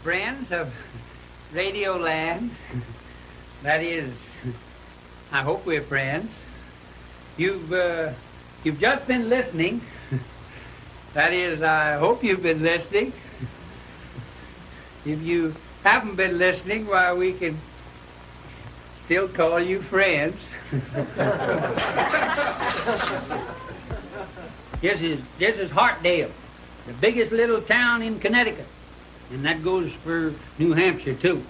friends of Radio Land. That is, I hope we're friends. You've just been listening. That is, I hope you've been listening. If you haven't been listening, why, we can still call you friends. This is Hartdale, the biggest little town in Connecticut. And that goes for New Hampshire, too.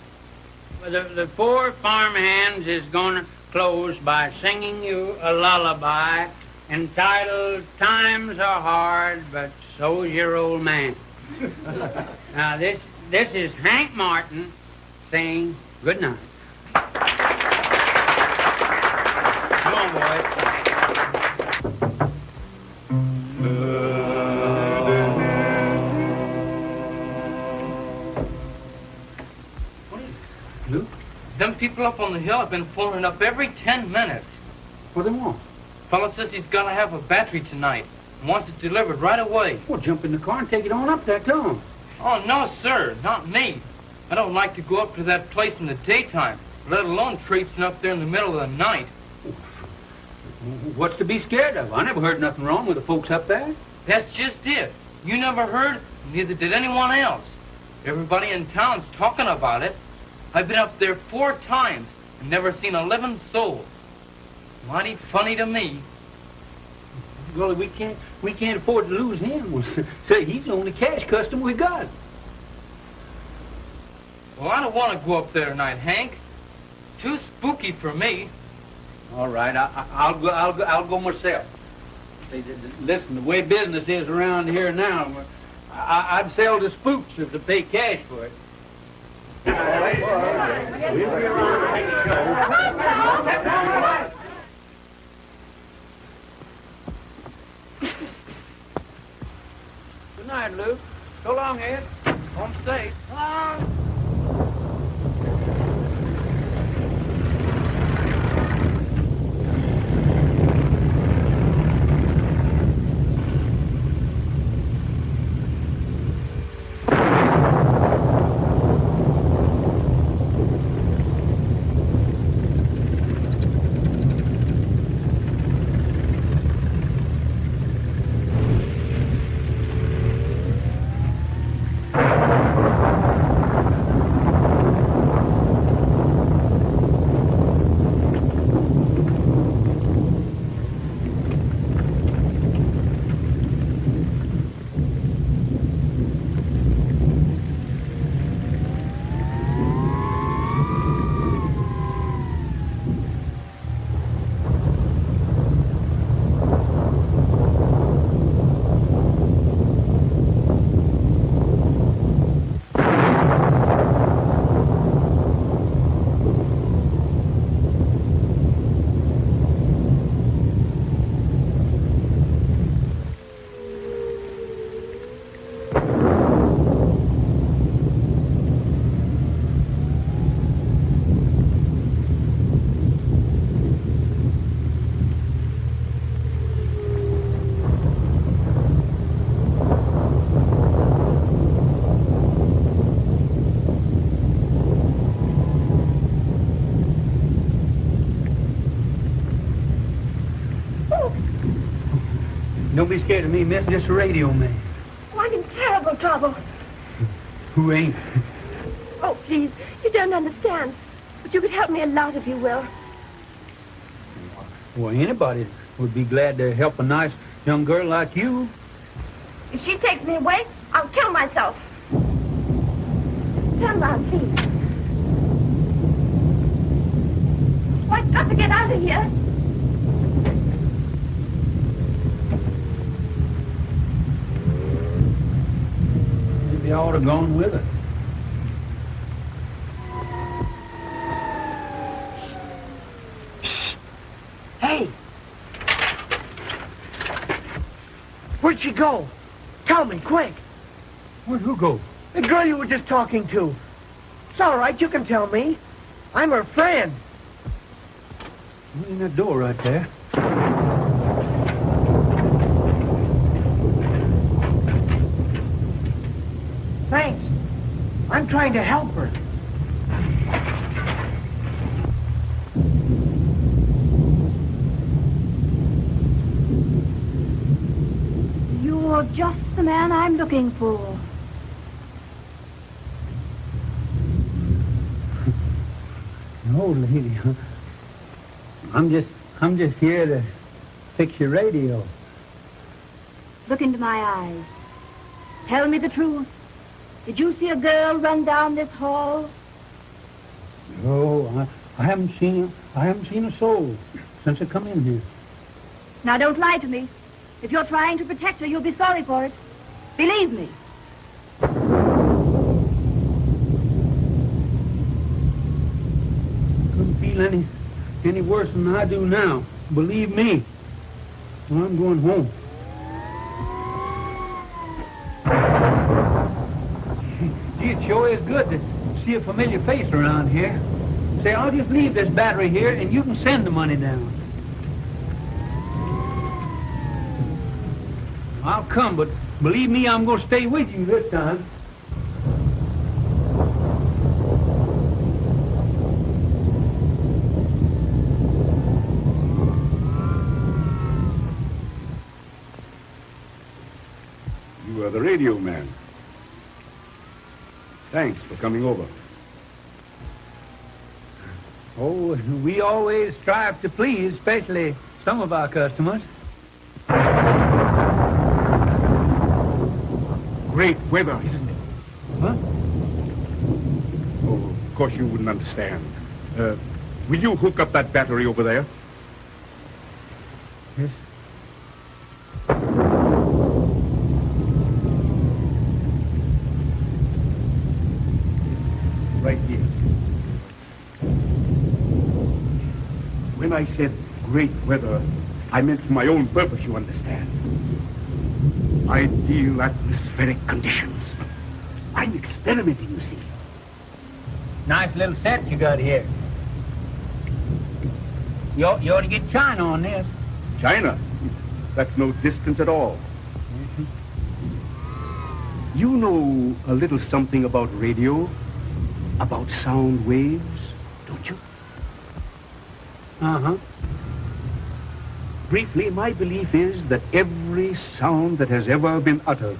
The four farmhands is going to close by singing you a lullaby entitled Times Are Hard, But So's Your Old Man. Now, this is Hank Martin saying good night. Come on, boys. Them people up on the hill have been phoning up every 10 minutes. What do they want? Fella says he's got to have a battery tonight and wants it delivered right away. Well, jump in the car and take it on up there, tell him. Oh, no, sir, not me. I don't like to go up to that place in the daytime, let alone traipsing up there in the middle of the night. What's to be scared of? I never heard nothing wrong with the folks up there. That's just it. You never heard, neither did anyone else. Everybody in town's talking about it. I've been up there 4 times and never seen a living soul. Mighty funny to me. Well, we can't afford to lose him. Say, he's the only cash customer we got. Well, I don't want to go up there tonight, Hank. Too spooky for me. All right, I'll go myself. Listen, the way business is around here now, I'd sell to spooks if they pay cash for it. Good night, Luke. So long, Ed. Home safe. So long. Don't be scared of me, miss. Just a radio man. Oh, I'm in terrible trouble. Who ain't? Oh, please. You don't understand. But you could help me a lot if you will. Well, anybody would be glad to help a nice young girl like you. If she takes me away, I'll kill myself. Turn around, please. Oh, I've got to get out of here. Maybe I ought to have gone with her. Hey! Where'd she go? Tell me, quick. Where'd who go? The girl you were just talking to. It's all right, you can tell me. I'm her friend. In that door right there. Thanks. I'm trying to help her. You're just the man I'm looking for. No, lady. I'm just here to fix your radio. Look into my eyes. Tell me the truth. Did you see a girl run down this hall? No, I haven't seen a soul since I come in here. Now, don't lie to me. If you're trying to protect her, you'll be sorry for it. Believe me. Couldn't feel any worse than I do now. Believe me. Well, I'm going home. Gee, it sure is good to see a familiar face around here. Say, I'll just leave this battery here, and you can send the money down. I'll come, but believe me, I'm going to stay with you this time. You are the radio man. Thanks for coming over. Oh, we always strive to please, especially some of our customers. Great weather, isn't it? Huh? Oh, of course you wouldn't understand. Will you hook up that battery over there? Yes. Right here. When I said great weather, I meant for my own purpose, you understand. Ideal atmospheric conditions. I'm experimenting, you see. Nice little set you got here. You ought to get China on this. China? That's no distance at all. You know a little something about radio? About sound waves, don't you? Uh-huh. Briefly, my belief is that every sound that has ever been uttered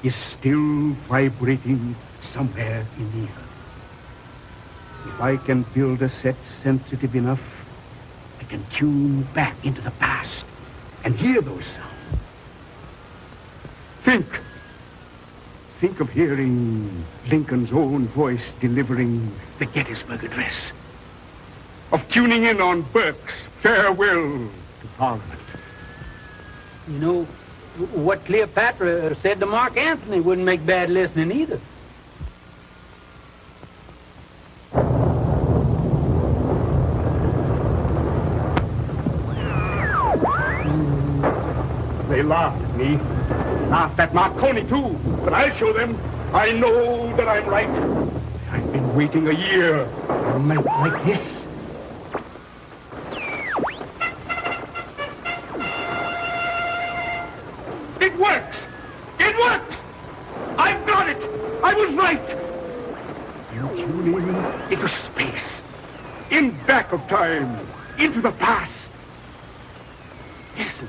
is still vibrating somewhere in the air. If I can build a set sensitive enough, I can tune back into the past and hear those sounds. Think of hearing Lincoln's own voice delivering the Gettysburg Address. Of tuning in on Burke's farewell to Parliament. You know, what Cleopatra said to Mark Antony wouldn't make bad listening either. They laughed at me. Laughed at Marconi, too. But I'll show them. I know that I'm right. I've been waiting a year for a night like this. It works! It works! I've got it! I was right! You tune in into space. In back of time. Into the past. Listen.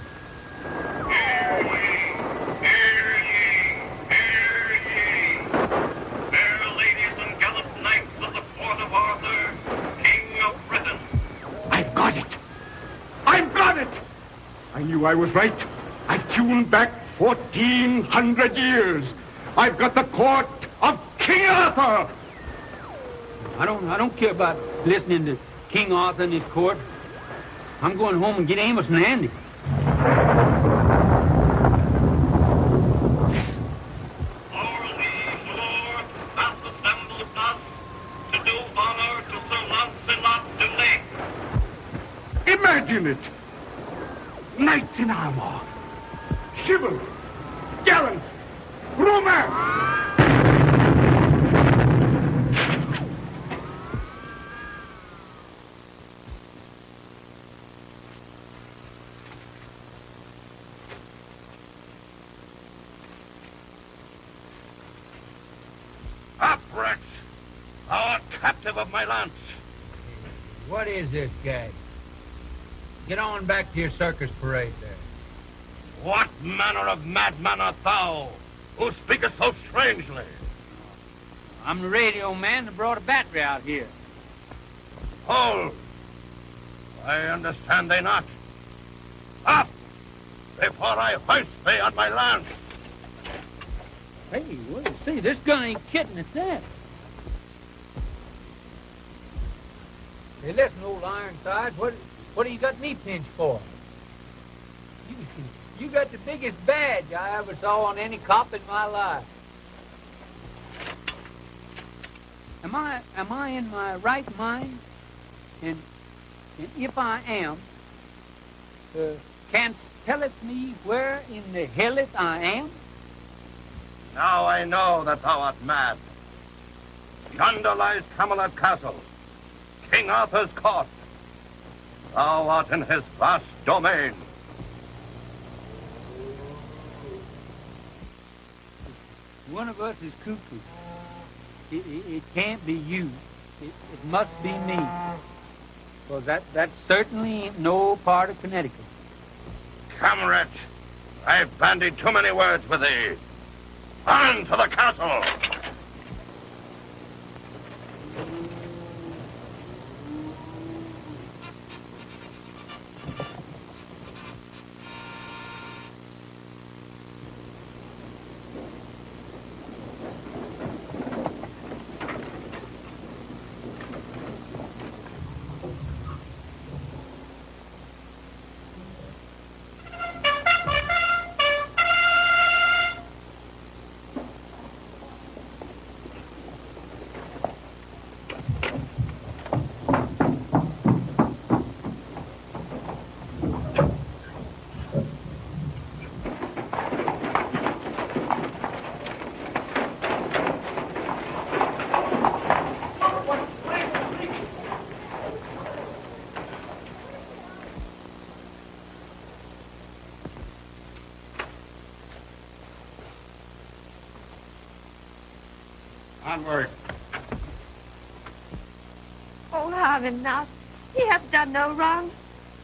I knew I was right. I tuned back 1,400 years. I've got the court of King Arthur. I don't care about listening to King Arthur and his court. I'm going home and get Amos and Andy. Our liege lord hath assembled us to do honor to Sir Lancelot du Lake. Imagine it. Knights in armor. Chivalry. Gallant. Romance. Up, Rex. captive of my lance. What is this guy? Get on back to your circus parade there. What manner of madman art thou, who speakest so strangely? I'm the radio man that brought a battery out here. Hold! I understand thee not. Up! Before I hoist thee on my lance. Hey, well, see, this gun ain't kidding at that. Hey, listen, old Ironsides, what do you got me pinched for? You got the biggest badge I ever saw on any cop in my life. Am I in my right mind? And if I am, can't telleth me where in the hell it I am? Now I know that thou art mad. Yonder lies Camelot Castle, King Arthur's court. Thou art in his vast domain. One of us is cuckoo. It can't be you. It must be me. Well, that certainly ain't no part of Connecticut. Come, wretch. I've bandied too many words with thee. On to the castle. Onward. Oh, have enough. He hath done no wrong.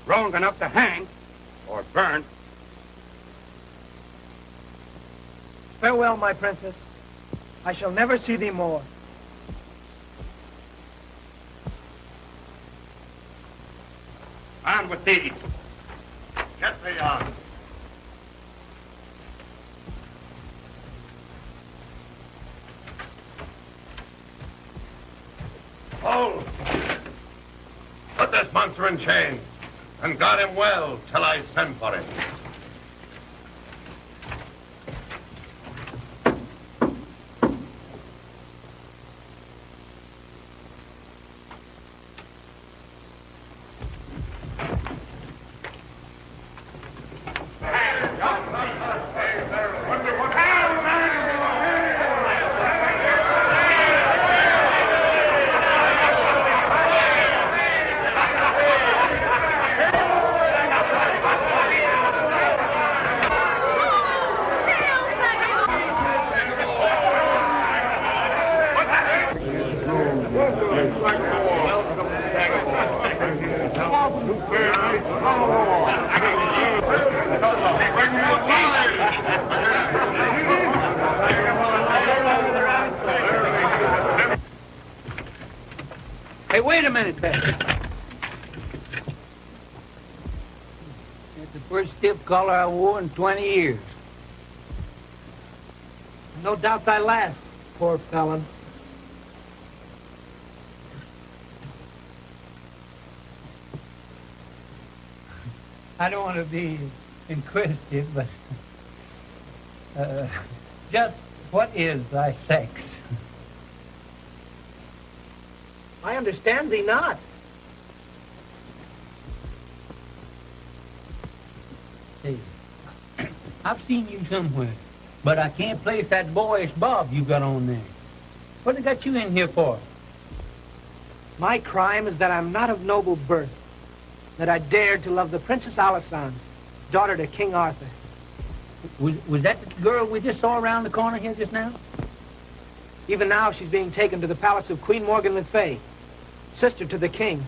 Wrong enough to hang or burn. Farewell, my princess. I shall never see thee more. On with thee. Get thee on. Hold! Put this monster in chains and guard him well till I send for him. Hey, wait a minute, Pat. That's the first stiff collar I wore in 20 years. No doubt thy last, poor felon. I don't want to be inquisitive, but just what is thy sex? I understand thee not. Hey, I've seen you somewhere, but I can't place that boyish bob you got on there. What they got you in here for? My crime is that I'm not of noble birth, that I dared to love the Princess Alisande, daughter to King Arthur. Was that the girl we just saw around the corner here just now? Even now she's being taken to the palace of Queen Morgan le Fay. sister to the king.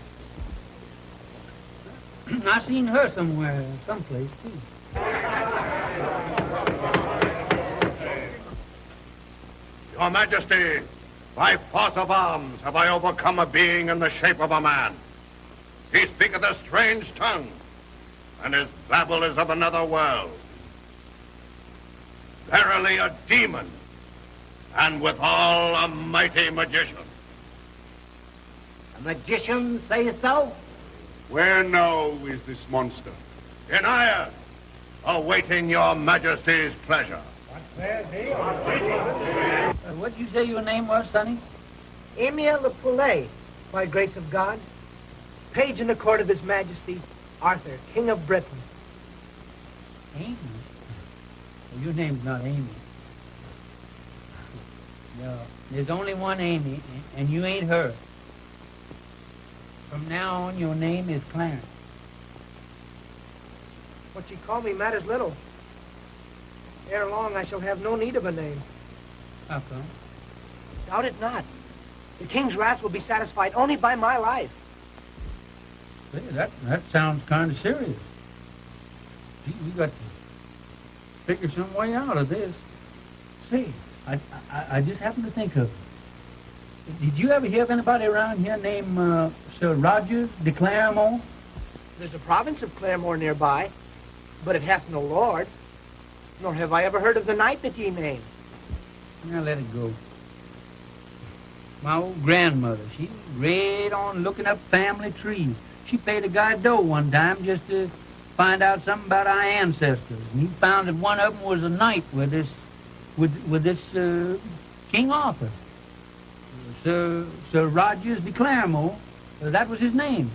I seen her somewhere, someplace, too. Your Majesty, by force of arms have I overcome a being in the shape of a man. He speaketh a strange tongue, and his babble is of another world. Verily a demon, and withal a mighty magician. A magician, say so? Where now is this monster? In ire, awaiting your Majesty's pleasure. What'd you say your name was, Sonny? Emile the Poulet, by grace of God. Page in the court of His Majesty, Arthur, King of Britain. Amy? Well, your name's not Amy. No, there's only one Amy, and you ain't her. From now on, your name is Clarence. What you call me matters little. Ere long, I shall have no need of a name. How come? Doubt it not. The king's wrath will be satisfied only by my life. Say, that sounds kind of serious. Gee, we got to figure some way out of this. Say, I just happened to think of it. Did you ever hear of anybody around here named Sir Rogers de Claremore? There's a province of Claremore nearby, but it hath no lord. Nor have I ever heard of the knight that ye name. Now let it go. My old grandmother, she was great on looking up family trees. She paid a guy dough one time just to find out something about our ancestors. And he found that one of them was a knight with this King Arthur. Sir Rogers de Claremore, that was his name.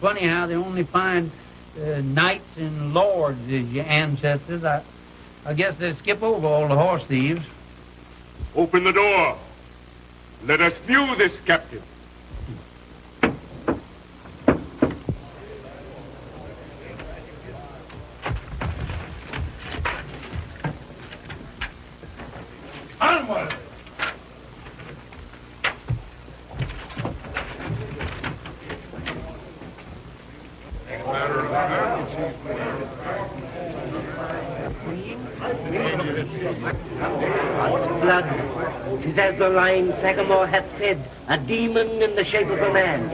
Funny how they only find knights and lords as your ancestors. I guess they skip over all the horse thieves. Open the door. Let us view this captive. Onward! Blood. 'Tis as the line Sagramore hath said, a demon in the shape of a man.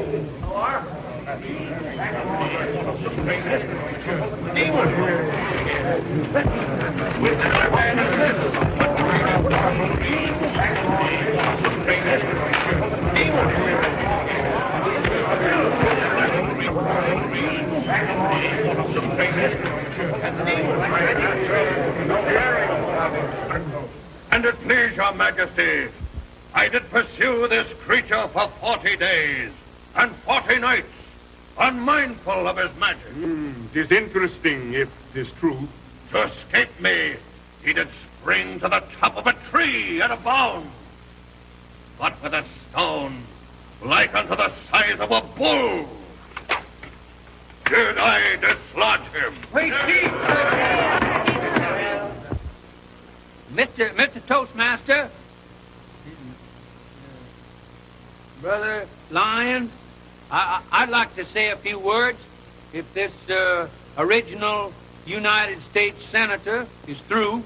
And it please your Majesty, I did pursue this creature for 40 days and 40 nights, unmindful of his magic. It is interesting, if it is true. To escape me, he did spring to the top of a tree at a bound, but with a stone like unto the size of a bull did I dislodge him. Wait, Mr. Toastmaster, Brother Lyons, I'd like to say a few words if this original United States Senator is through.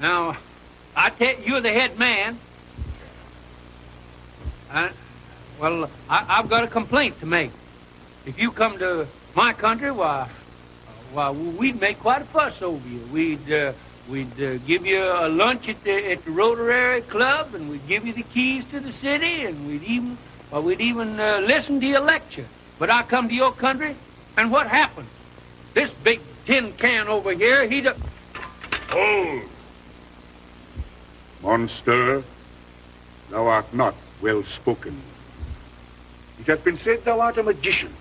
Now, you're the head man. I've got a complaint to make. If you come to my country, why, we'd make quite a fuss over you. We'd give you a lunch at the Rotary Club, and we'd give you the keys to the city, and we'd even listen to your lecture. But I come to your country, and what happens? This big tin can over here, Hold! Monster, thou art not well spoken. It hath been said thou art a magician.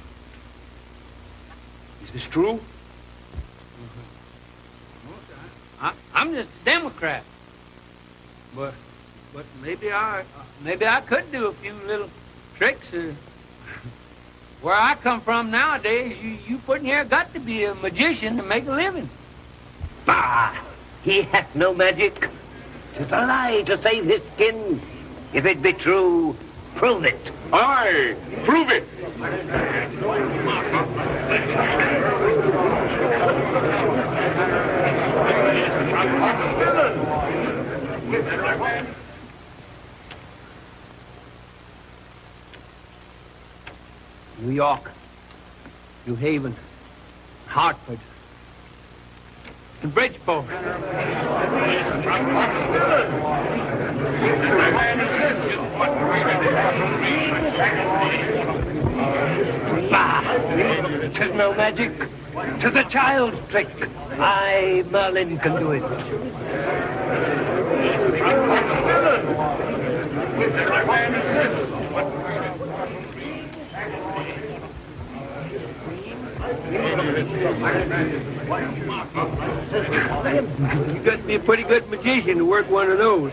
Is this true? I'm just a Democrat, but maybe I could do a few little tricks. Where I come from nowadays, you putting here got to be a magician to make a living. Bah! He hath no magic. 'Tis a lie to save his skin. If it be true, Prove it. Aye, prove it. New York, New Haven, Hartford, and Bridgeport. Bah! 'Tis no magic. 'Tis a child's trick. I, Merlin, can do it. You got to be a pretty good magician to work one of those.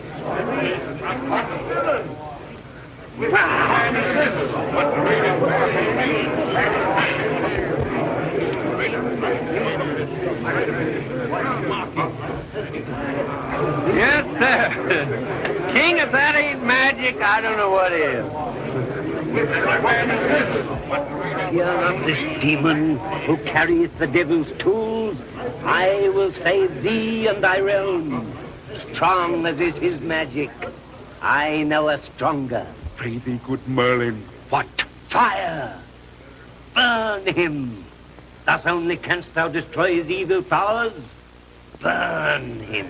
Yes, sir. King, if that ain't magic, I don't know what is. Fear not this demon who carrieth the devil's tools. I will save thee and thy realm. Strong as is his magic, I know a stronger. Pray thee, good Merlin. What? Fire! Burn him! Thus only canst thou destroy his evil powers. Burn him!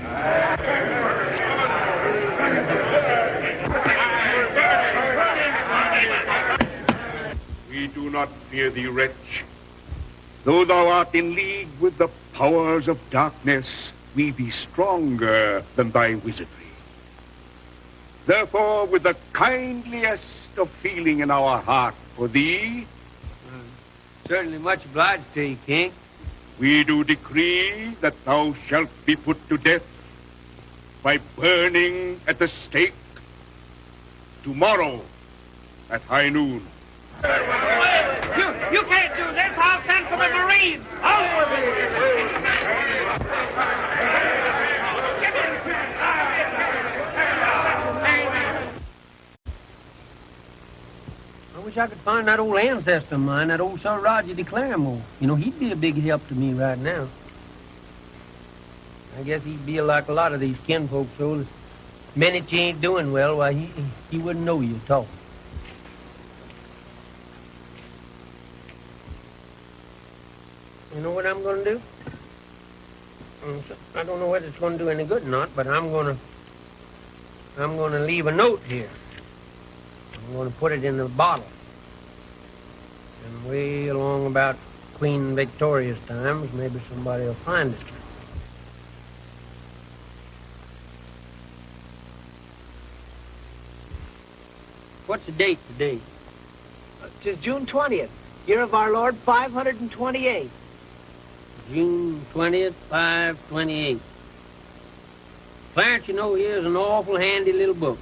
We do not fear thee, wretch. Though thou art in league with the powers of darkness, we be stronger than thy wizardry. Therefore, with the kindliest of feeling in our heart for thee, Certainly much obliged to you, King. we do decree that thou shalt be put to death by burning at the stake tomorrow at high noon. You can't do this. I'll send for the Marines. Out with I wish I could find that old ancestor of mine, that old Sir Roger de Claremore. You know, he'd be a big help to me right now. I guess he'd be like a lot of these kinfolk, so the minute you ain't doing well, why, he wouldn't know you at all. You know what I'm going to do? I don't know whether it's going to do any good or not, but I'm going to leave a note here. I'm going to put it in a bottle. And way along about Queen Victoria's times, maybe somebody will find it. What's the date today? 'Tis June 20th, year of our Lord 528. June 20th, 528. Clarence, you know, here's an awful handy little book.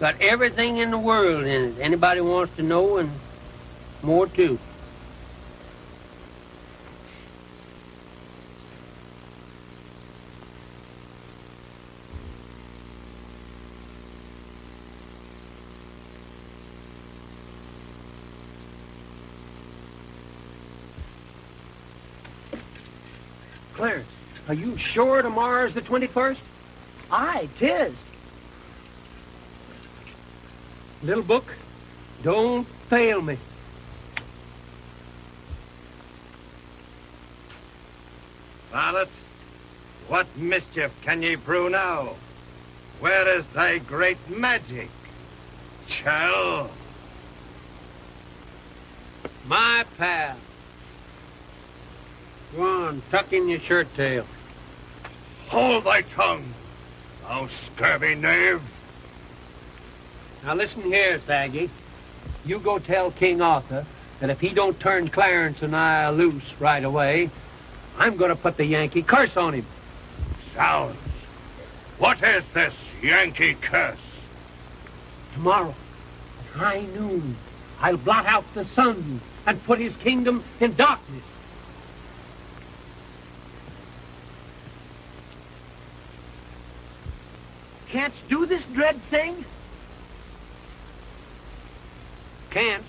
Got everything in the world in it. Anybody wants to know, and more too. Clarence, are you sure tomorrow's the 21st? Aye, 'tis. Little book, don't fail me. Varlet, what mischief can ye brew now? Where is thy great magic? Chell. My pal. Go on, tuck in your shirt tail. Hold thy tongue, thou scurvy knave. Now listen here, Saggy. You go tell King Arthur that if he don't turn Clarence and I loose right away, I'm going to put the Yankee curse on him. Sounds. What is this Yankee curse? Tomorrow, at high noon, I'll blot out the sun and put his kingdom in darkness. Canst do this dread thing? can't.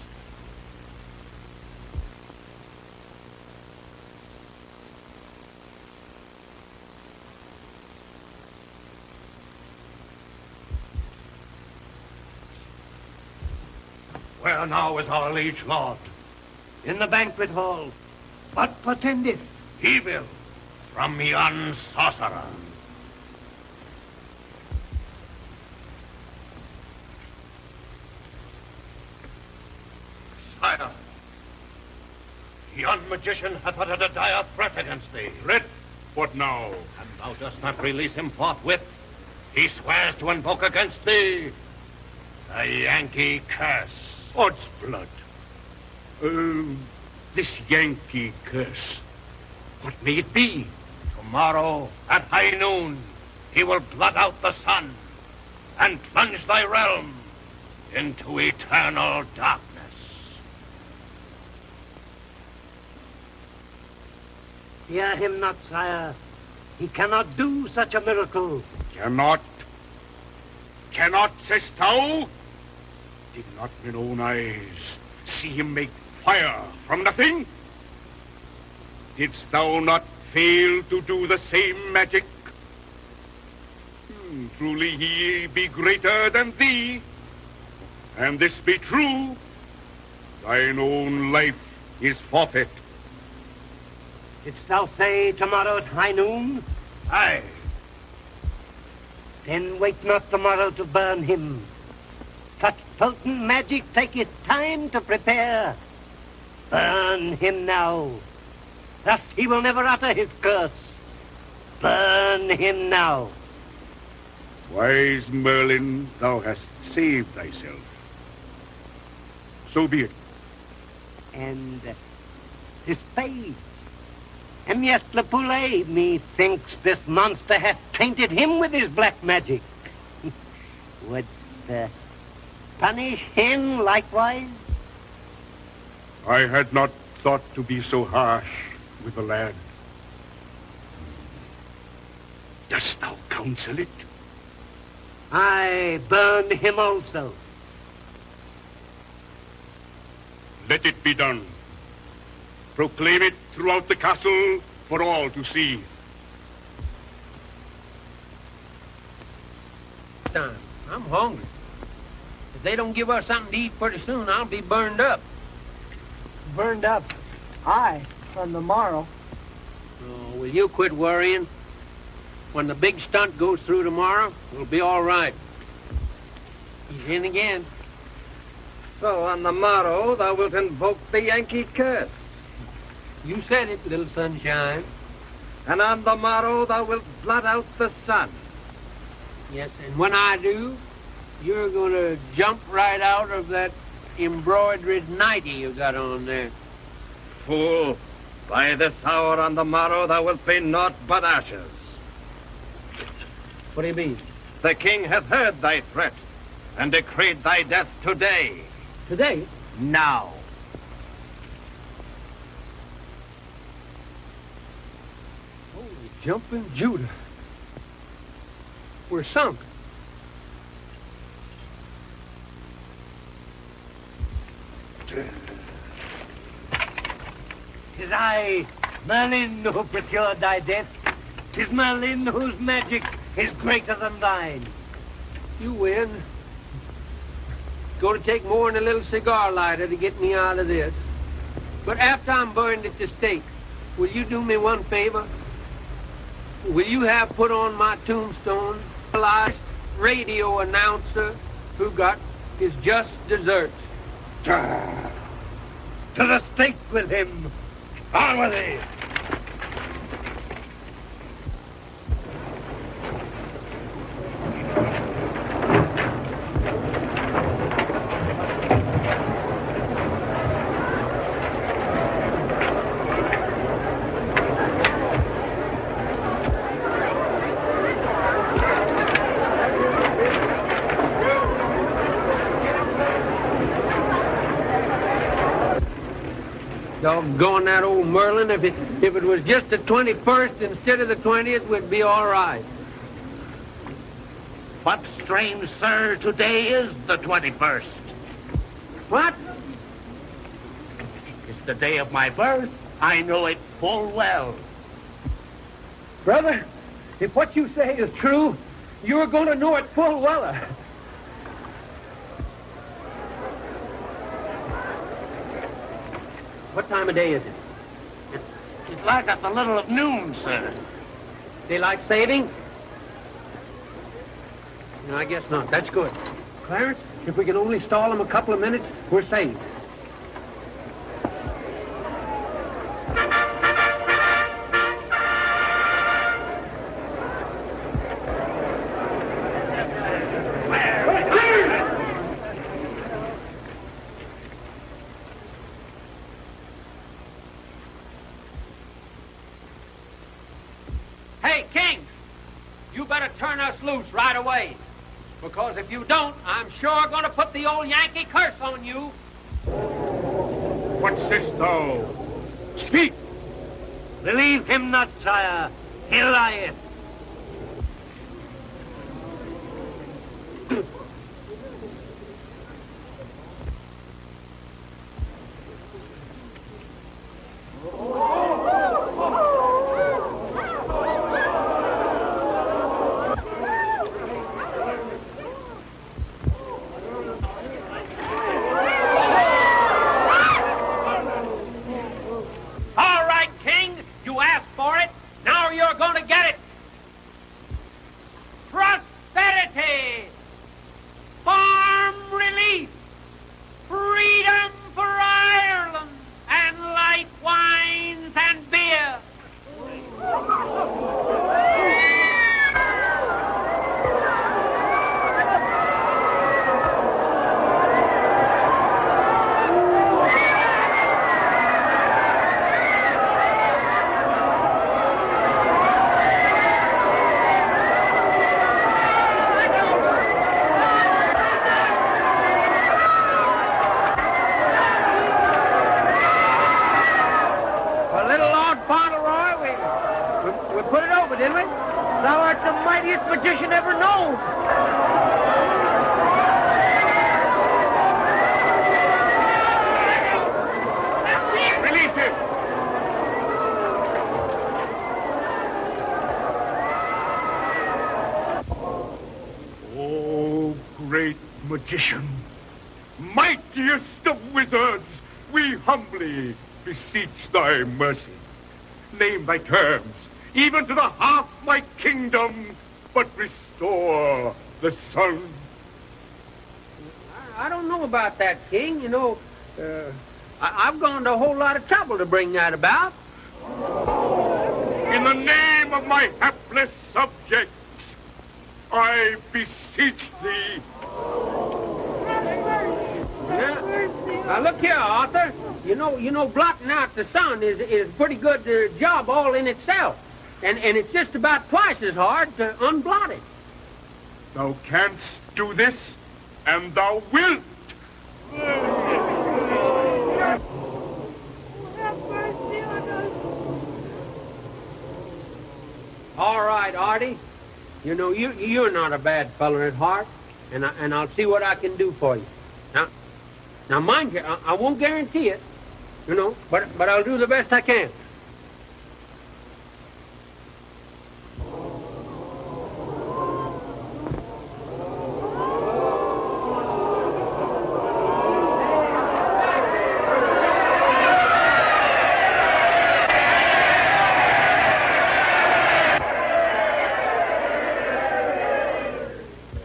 Where now is our liege lord? In the banquet hall. What portendeth? Evil from yon sorcerer. Sire, yon magician hath uttered a dire threat against thee. Threat? What now? And thou dost not release him forthwith. He swears to invoke against thee the Yankee curse. Odds blood. This Yankee curse. What may it be? Tomorrow at high noon he will blot out the sun and plunge thy realm into eternal darkness. Fear him not, sire. He cannot do such a miracle. Cannot? Cannot, sayest thou? Did not mine own eyes see him make fire from nothing? Didst thou not fail to do the same magic? Truly he be greater than thee. And this be true, thine own life is forfeit. Didst thou say tomorrow at high noon? Aye. Then wait not tomorrow to burn him. Such potent magic taketh time to prepare. Burn him now. Thus he will never utter his curse. Burn him now. Wise Merlin, thou hast saved thyself. So be it. And his face. Emile le Poulet, methinks this monster hath tainted him with his black magic. Would punish him likewise? I had not thought to be so harsh with the lad. Dost thou counsel it? I burn him also. Let it be done. Proclaim it throughout the castle for all to see. I'm hungry. If they don't give us something to eat pretty soon, I'll be burned up. Burned up. Aye, from the morrow. Oh, will you quit worrying? When the big stunt goes through tomorrow, it'll be all right. He's in again. So on the morrow thou wilt invoke the Yankee curse. You said it, little sunshine. And on the morrow thou wilt blot out the sun. Yes, and when I do, you're going to jump right out of that embroidered nightie you got on there. Fool, by this hour on the morrow thou wilt be naught but ashes. What do you mean? The king hath heard thy threat and decreed thy death today. Today? Now. Holy jumping Judah. We're sunk. Tis I, Merlin, who procured thy death. Tis Merlin whose magic is greater than thine. You win. Go to take more than a little cigar lighter to get me out of this. But after I'm burned at the stake, will you do me one favor? Will you have put on my tombstone the last radio announcer who got his just desserts? To the stake with him. On with thee. Doggone that old Merlin. If it was just the 21st instead of the 20th, we'd be all right. But strange, sir, today is the 21st. What? The day of my birth, I know it full well. Brother, if what you say is true, you're going to know it full well. What time of day is it? It's like at the little of noon, sir. Daylight saving? No, I guess not. That's good. Clarence, if we can only stall them a couple of minutes, we're saved. Hey, King, you better turn us loose right away. Because if you don't, I'm sure going to put the old Yankee curse on you. What sayest thou? Speak! Believe him not, sire. He lieth. Magician, mightiest of wizards, we humbly beseech thy mercy. Name thy terms, even to the half my kingdom, but restore the sun. I don't know about that, King. You know, I've gone to a whole lot of trouble to bring that about. In the name of my hapless subjects, I beseech thee. Now look here, Arthur. You know, blotting out the sun is a pretty good job all in itself, and it's just about twice as hard to unblot it. Thou canst do this, and thou wilt. All right, Artie. You know, you're not a bad fellow at heart, and I'll see what I can do for you. Now, mind you, I won't guarantee it, you know, but I'll do the best I can.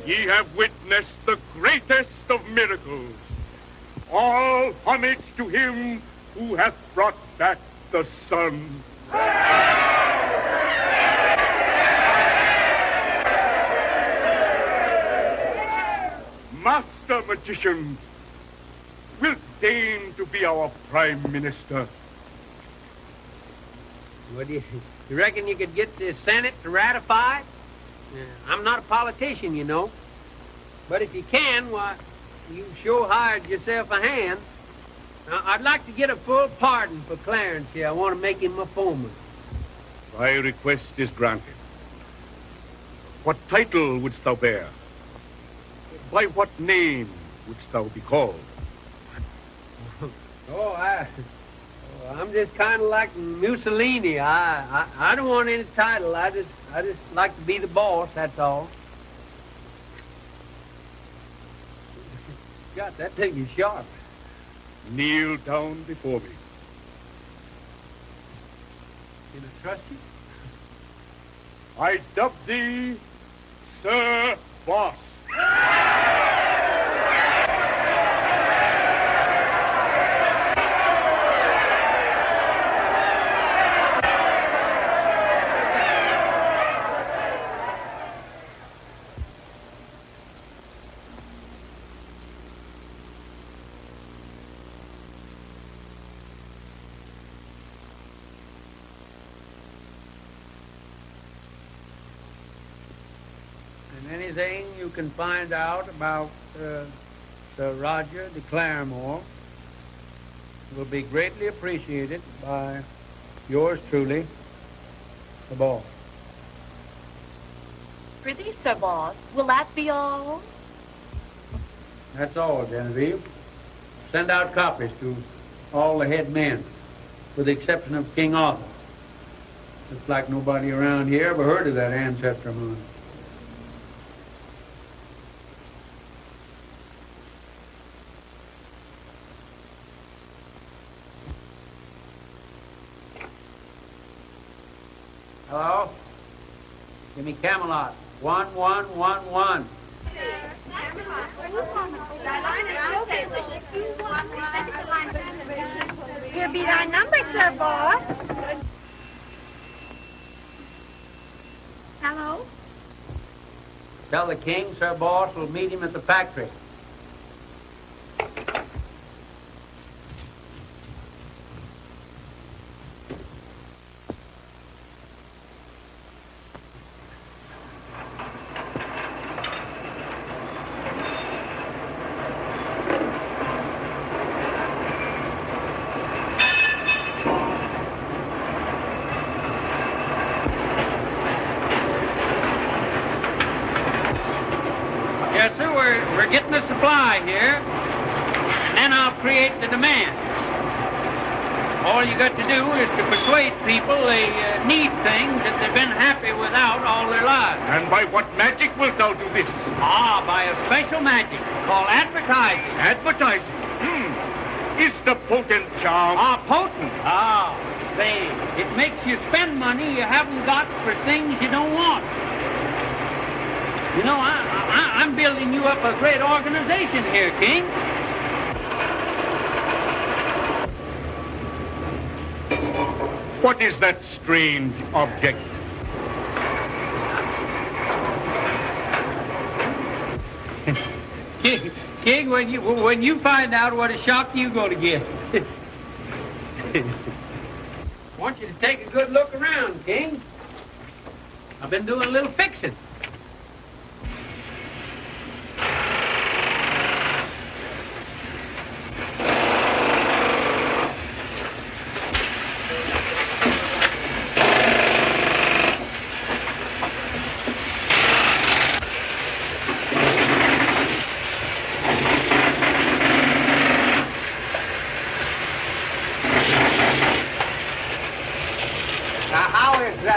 Ye have witnessed the greatest of miracles. All homage to him who hath brought back the sun. Master Magician, wilt deign to be our Prime Minister? What do you reckon you could get the Senate to ratify it? I'm not a politician, you know. But if you can, why, you sure hired yourself a hand. Now, I'd like to get a full pardon for Clarence here. I want to make him my foreman. Thy request is granted. What title wouldst thou bear? By what name wouldst thou be called? Oh, I'm just kind of like Mussolini. I don't want any title. I just like to be the boss, that's all. God, that thing is sharp. Kneel down before me. Can I trust you? I dub thee Sir Boss. Anything you can find out about Sir Roger de Claremore will be greatly appreciated by yours truly, the boss. Prithee, Sir Boss, will that be all? That's all, Genevieve. Send out copies to all the head men, with the exception of King Arthur. Looks like nobody around here ever heard of that ancestor of mine. Hello? Give me Camelot. 1111. Here be thy number, Sir Boss. Hello? Tell the king Sir Boss will meet him at the factory. Yes, sir, we're getting the supply here, and then I'll create the demand. All you got to do is to persuade people they need things that they've been happy without all their lives. And by what magic wilt thou do this? Ah, by a special magic called advertising. Advertising? Is the potent charm? Ah, potent. Ah, say, it makes you spend money you haven't got for things you don't want. You know, I'm building you up a great organization here, King. What is that strange object? King, when you find out, what a shock you going to get. I want you to take a good look around, King. I've been doing a little fixing.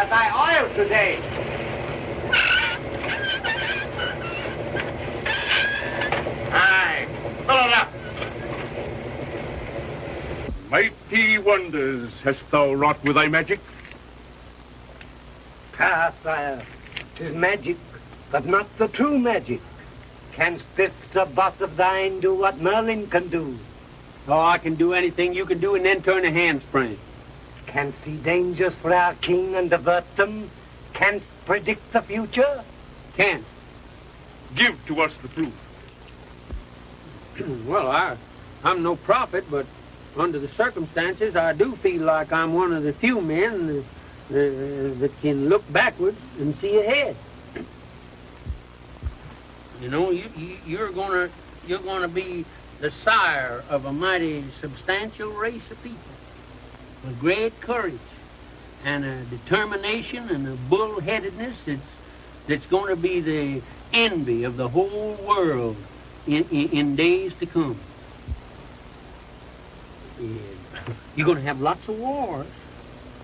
Thy oil today? Aye, fill it up. Mighty wonders hast thou wrought with thy magic? Ah, sire, 'tis magic, but not the true magic. Canst this, Sir Boss of thine, do what Merlin can do? Oh, I can do anything you can do and then turn a handspring. Canst see dangers for our king and avert them? Canst predict the future? Can't. Give to us the proof. Well, I'm no prophet, but under the circumstances, I do feel like I'm one of the few men that can look backwards and see ahead. You know, you're gonna be the sire of a mighty substantial race of people with great courage and a determination and a bullheadedness that's going to be the envy of the whole world in days to come. Yeah. You're going to have lots of wars,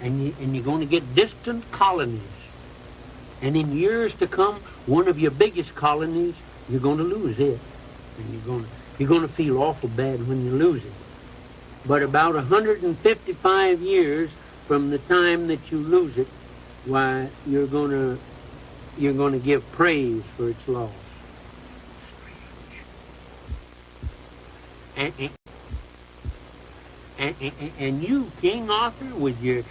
and you're going to get distant colonies. And in years to come, one of your biggest colonies, you're going to lose it. And you're going to feel awful bad when you lose it. But about 155 years from the time that you lose it, why, you're going to give praise for its loss. And you, King Arthur, with your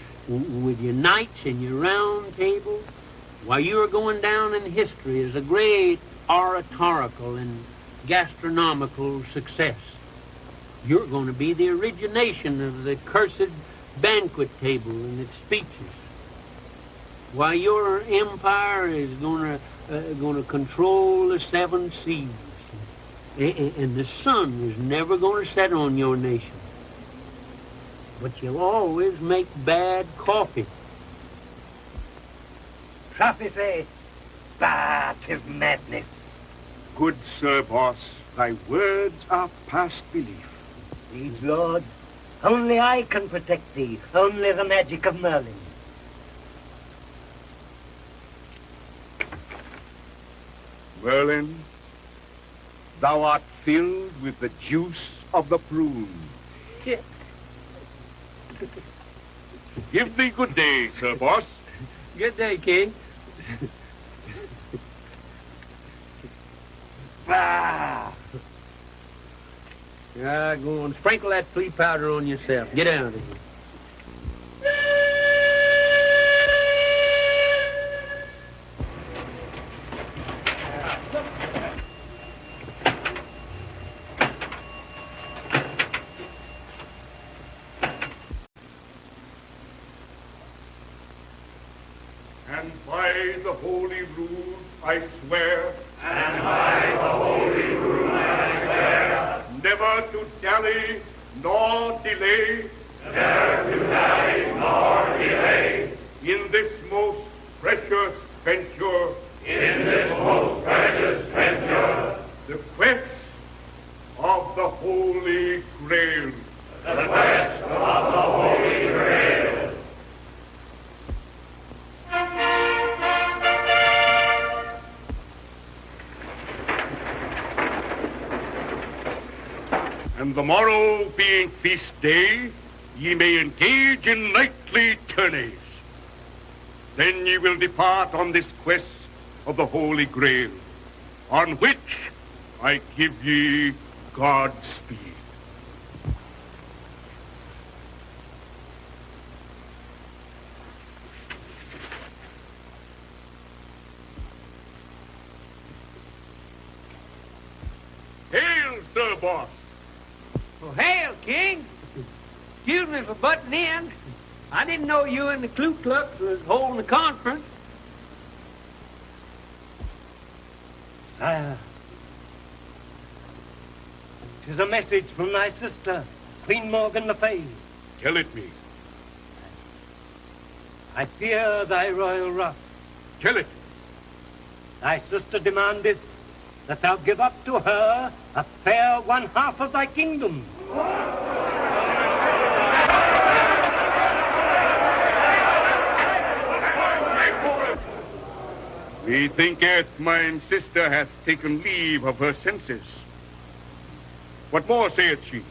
knights and your round table, while you are going down in history as a great oratorical and gastronomical success, you're going to be the origination of the cursed banquet table and its speeches. While your empire is going to control the 7 seas, and the sun is never going to set on your nation. But you'll always make bad coffee. Prophecy, bah, 'tis madness. Good Sir Boss, thy words are past belief. Liege Lord, only I can protect thee, only the magic of Merlin. Merlin, thou art filled with the juice of the prune. Give thee good day, Sir Boss. Good day, King. Ah. Go on, sprinkle that flea powder on yourself. Get out of here. And by the holy rule I swear, And by the holy rule I swear, never to dally nor delay, never to dally nor delay, in this most precious venture, in this most precious venture, the quest of the Holy Grail. the quest of the Holy Grail. And the morrow being feast day, ye may engage in knightly tourneys. Then ye will depart on this quest of the Holy Grail, on which I give ye Godspeed. Hail, Sir Boss! Well, hail, King. Excuse me for butting in. I didn't know you and the Ku Klux was holding a conference. Sire, 'tis a message from thy sister, Queen Morgan le Fay. Tell it me. I fear thy royal wrath. Tell it. Thy sister demandeth that thou give up to her a fair 1/2 of thy kingdom. Methinketh mine sister hath taken leave of her senses. What more saith she?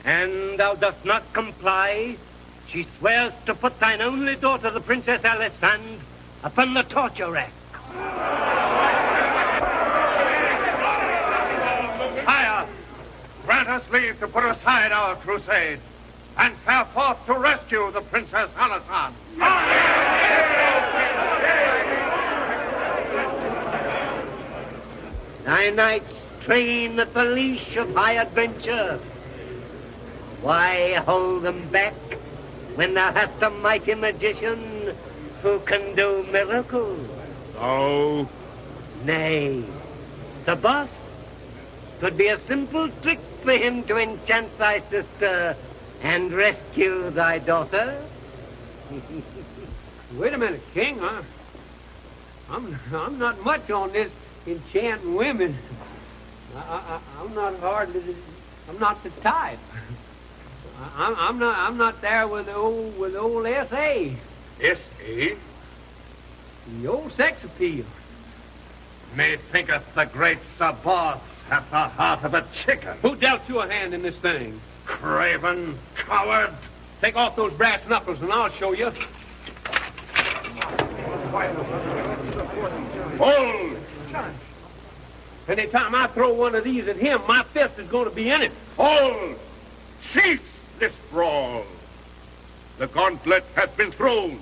And thou dost not comply, she swears to put thine only daughter, the Princess Alisande, upon the torture rack. Sire, grant us leave to put aside our crusade and fare forth to rescue the Princess Alisande. Thy knights train at the leash of high adventure. Why hold them back when thou hast a mighty magician who can do miracles? Thou... Nay, the boss could be a simple trick for him to enchant thy sister and rescue thy daughter. Wait a minute, King. I'm not much on this enchanting women. I'm not the type. I'm not there with the old S.A. S.A.? The old sex appeal. Methinketh the great Sir Boss hath the heart of a chicken. Who dealt you a hand in this thing? Craven, coward. Take off those brass knuckles and I'll show you. Hold! Anytime I throw one of these at him, my fist is going to be in it. Hold! Cease this brawl. The gauntlet hath been thrown.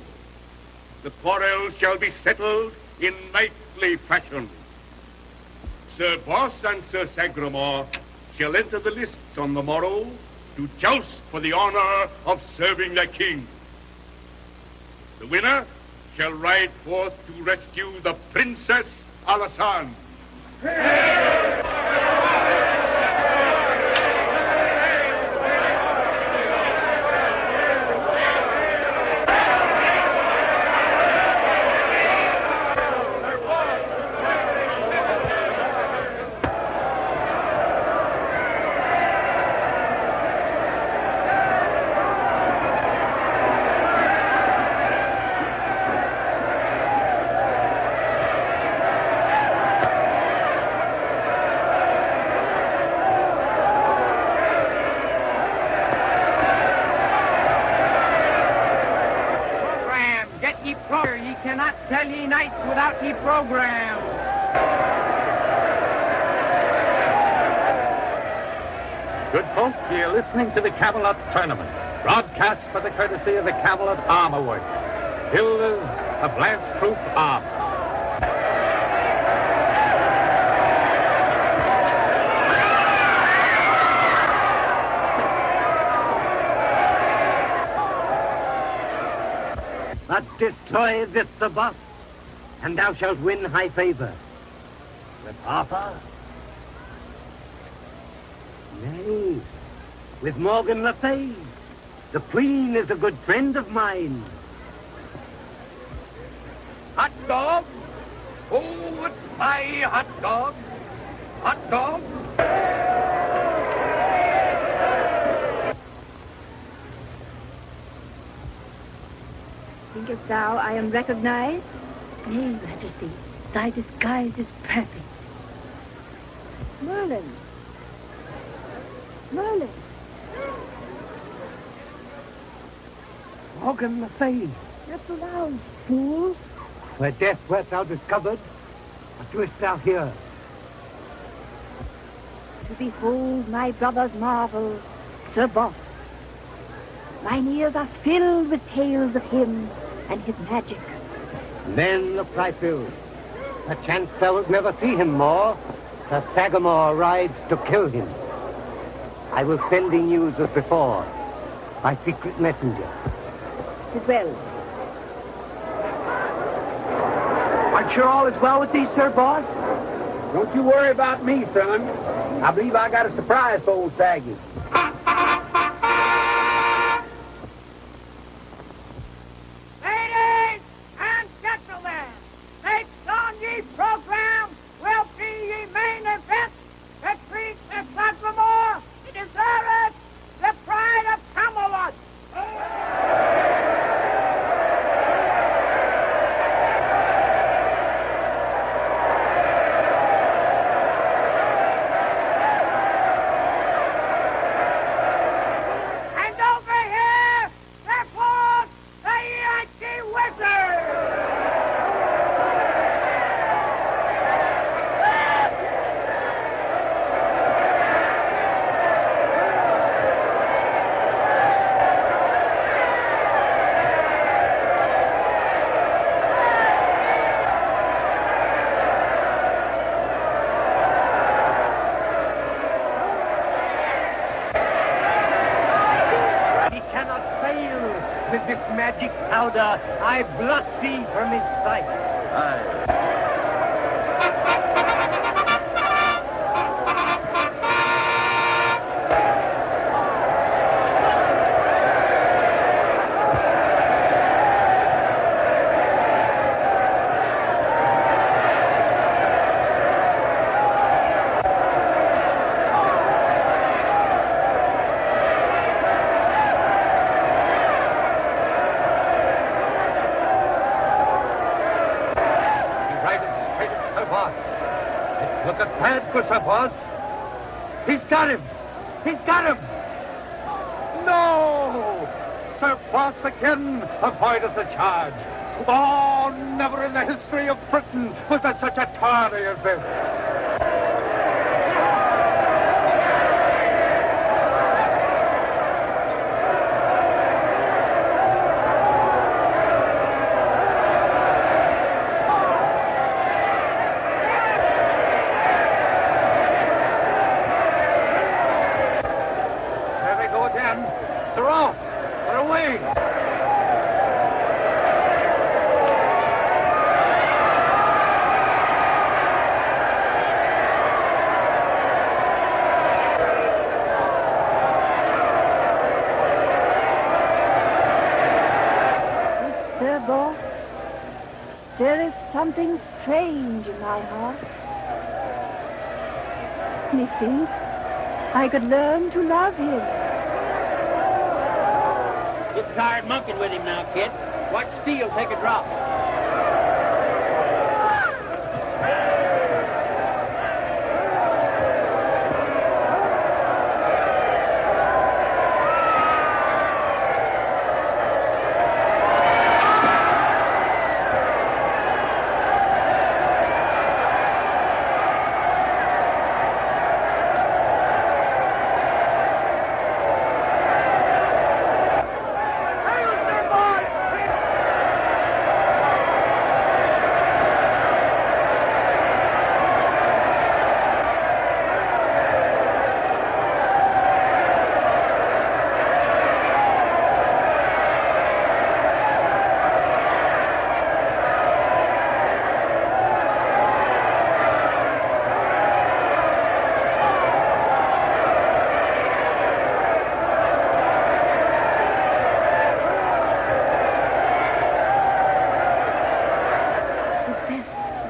The quarrel shall be settled in knightly fashion. Sir Boss and Sir Sagramore shall enter the lists on the morrow to joust for the honor of serving their king. The winner shall ride forth to rescue the Princess Alisande. Ye cannot tell ye knights without ye program. Good folk, ye are listening to the Camelot Tournament, broadcast by the courtesy of the Camelot Armor Works, builders of lance-proof armor. But destroy this, Sir Boss, and thou shalt win high favor. With Arthur? Nay, with Morgan Le Fay. The Queen is a good friend of mine. Hot dog? Oh, it's my hot dog. Hot dog? Thinkest thou I am recognized? Nay, Majesty, thy disguise is perfect. Merlin. Merlin. Morgan Le Fay. Not so loud, fool. Where death wert thou discovered, what doest thou here? To behold my brother's marvels, Sir Boss. Mine ears are filled with tales of him and his magic. Then look thy fill. Perchance thou wilt never see him more. Sir Sagramore rides to kill him. I will send thee news as before, by secret messenger. Tis well. Aren't sure all is well with thee, Sir Boss? Don't you worry about me, son. I believe I got a surprise for old Saggy. Ladies and gentlemen, next on ye program will be ye main event between the Sagramore, the deserted, the pride of Camelot. And over here, there falls the Yankee Wizard. He cannot fail with this magic powder. I blot thee from his sight. Look at that, good Sir Boss. He's got him. He's got him. No! Sir Boss again avoided the charge. Oh, never in the history of Britain was there such a tourney as this. There they go again. They're off. They're away. Sir Boss, there is something strange in my heart. Methinks I could learn to love him. Get tired monkeying with him now, kid. Watch Steele take a drop.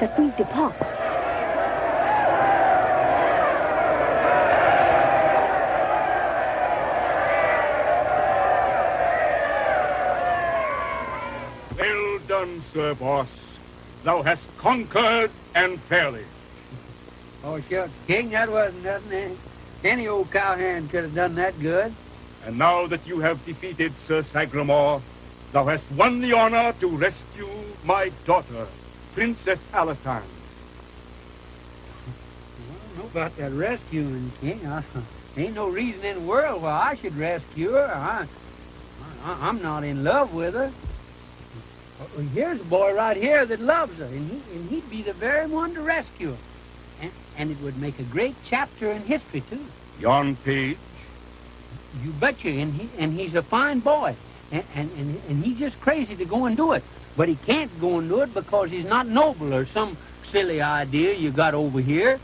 That we depart. Well done, Sir Boss. Thou hast conquered and fairly. Oh, sure. King, that wasn't nothing. Any old cowhand could have done that good. And now that you have defeated Sir Sagramore, thou hast won the honor to rescue my daughter, Princess Alisande. I don't know about that rescuing, King. Ain't no reason in the world why I should rescue her. I'm not in love with her. Here's a boy right here that loves her, and he'd be the very one to rescue her. And it would make a great chapter in history, too. Yon page? You betcha, and he's a fine boy. And he's just crazy to go and do it. But he can't go and do it because he's not noble or some silly idea you got over here.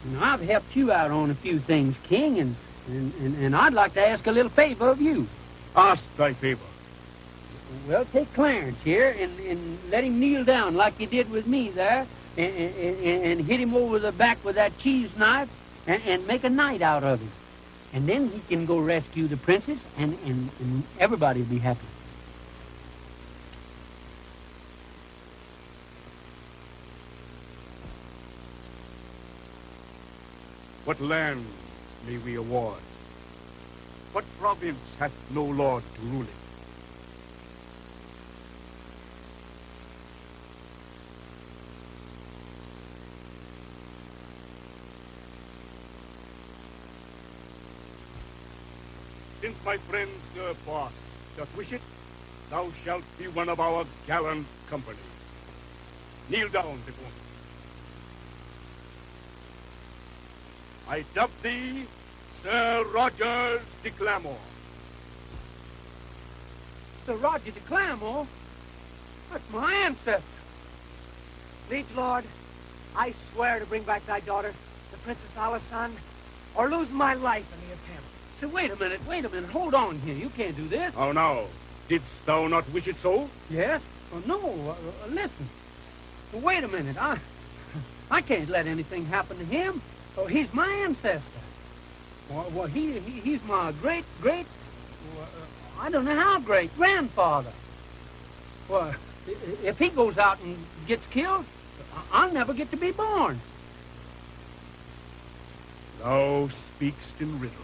You know, I've helped you out on a few things, King, and I'd like to ask a little favor of you. Ask thy favor. Well, take Clarence here and let him kneel down like you did with me there and hit him over the back with that cheese knife and make a night out of him. And then he can go rescue the princess and everybody will be happy. What land may we award? What province hath no lord to rule it? Since my friend Sir Boss doth wish it, thou shalt be one of our gallant company. Kneel down before me. I dub thee Sir Rogers de Claremore. Sir Roger de Claremore? That's my ancestor. Liege Lord, I swear to bring back thy daughter, the Princess Alisande, or lose my life in the attempt. So wait a minute. Hold on here. You can't do this. How now? Didst thou not wish it so? Yes? Oh, no. Listen. Wait a minute. I can't let anything happen to him. Oh, he's my ancestor. Well, he's my great, I don't know how great grandfather. Well, if he goes out and gets killed, I'll never get to be born. Thou speakst in riddles.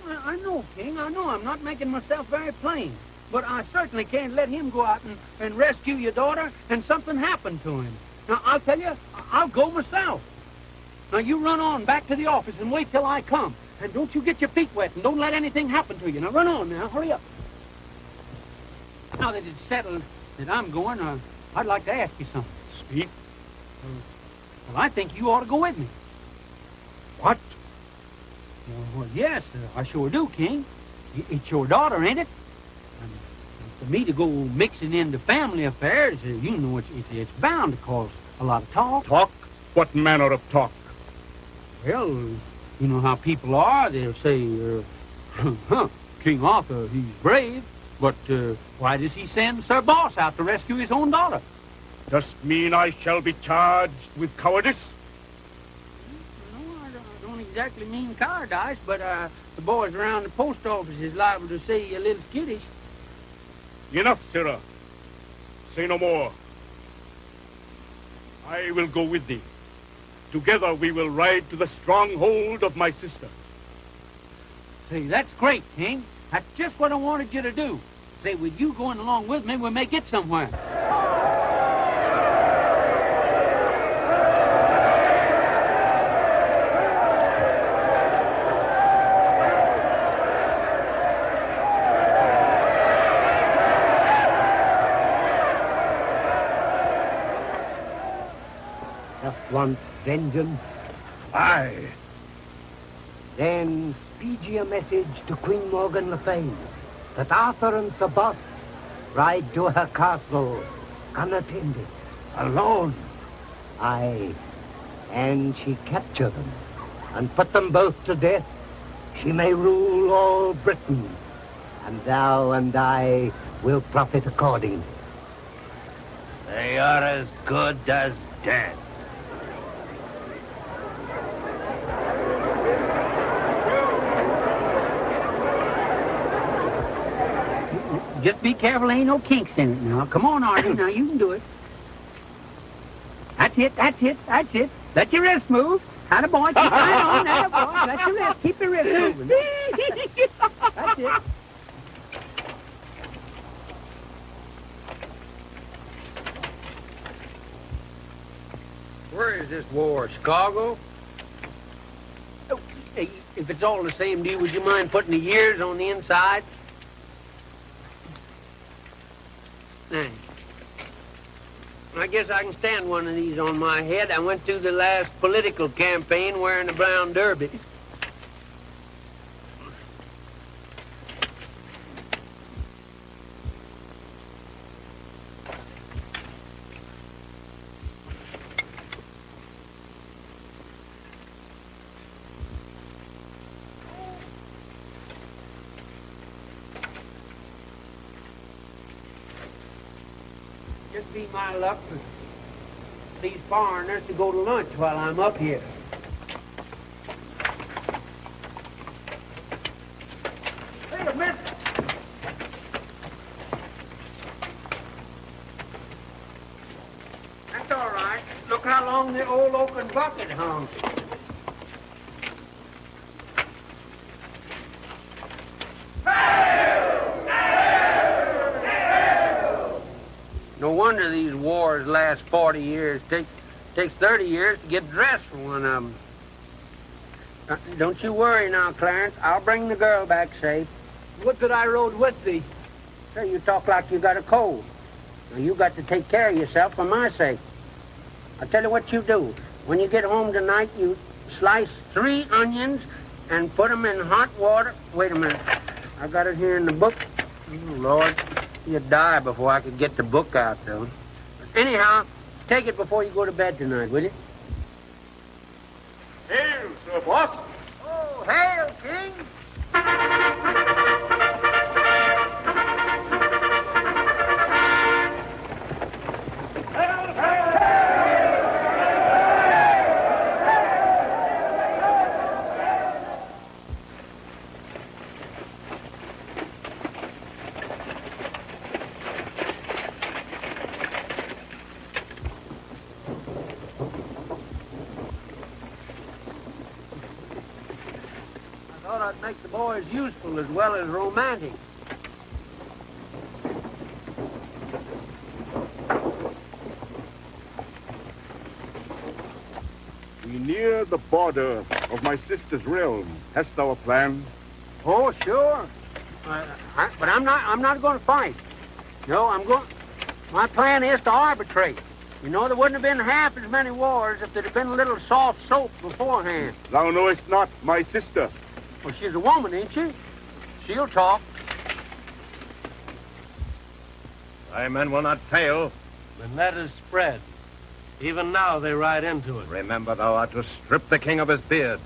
Well, I know, King. I know I'm not making myself very plain. But I certainly can't let him go out and rescue your daughter and something happen to him. Now, I'll tell you, I'll go myself. Now, you run on back to the office and wait till I come. And don't you get your feet wet and don't let anything happen to you. Now, run on now. Hurry up. Now that it's settled that I'm going, I'd like to ask you something. Speak. Well, I think you ought to go with me. What? Well, yes, I sure do, King. It's your daughter, ain't it? And for me to go mixing into family affairs, you know, it's bound to cause a lot of talk. Talk? What manner of talk? Well, you know how people are. They'll say, King Arthur, he's brave, but why does he send Sir Boss out to rescue his own daughter? Dost mean I shall be charged with cowardice? No, I don't exactly mean cowardice, but the boys around the post office is liable to say you're a little skittish. Enough, sirrah. Say no more. I will go with thee. Together we will ride to the stronghold of my sister. Say, that's great, King. That's just what I wanted you to do. Say, with you going along with me, we may get somewhere. Just want vengeance. Aye. Then speed ye a message to Queen Morgan le Fay that Arthur and Sir Boss ride to her castle unattended. Alone? Aye. And she capture them and put them both to death. She may rule all Britain, and thou and I will profit according. They are as good as dead. Just be careful, ain't no kinks in it now. Come on, Artie, now you can do it. That's it, that's it, that's it. Let your wrist move. Atta boy, keep right on, atta boy. Let your wrist, keep your wrist moving. That's it. Where is this war, Chicago? Oh, hey, if it's all the same to you, would you mind putting the years on the inside? Thanks. I guess I can stand one of these on my head. I went through the last political campaign wearing a brown derby. Just be my luck for these foreigners to go to lunch while I'm up here. Wait a minute. That's all right. Look how long the old oaken bucket hung. No wonder these wars last 40 years. Takes 30 years to get dressed for one of them. Don't you worry now, Clarence. I'll bring the girl back safe. Would that I rode with thee. Say, you talk like you got a cold. Now, you got to take care of yourself for my sake. I'll tell you what you do. When you get home tonight, you slice 3 onions and put them in hot water. Wait a minute. I got it here in the book. Oh, Lord. You'd die before I could get the book out, though. But anyhow, take it before you go to bed tonight, will you? Hail, Sir Boss. Oh, hail, King! I'd make the boys useful as well as romantic. We near the border of my sister's realm. Hast thou a plan? Oh, sure. But I'm not going to fight. No, my plan is to arbitrate. You know, there wouldn't have been half as many wars if there'd have been a little soft soap beforehand. Thou knowest not my sister. Well, she's a woman, ain't she? She'll talk. Thy men will not fail. The net is spread. Even now they ride into it. Remember, thou art to strip the king of his beard,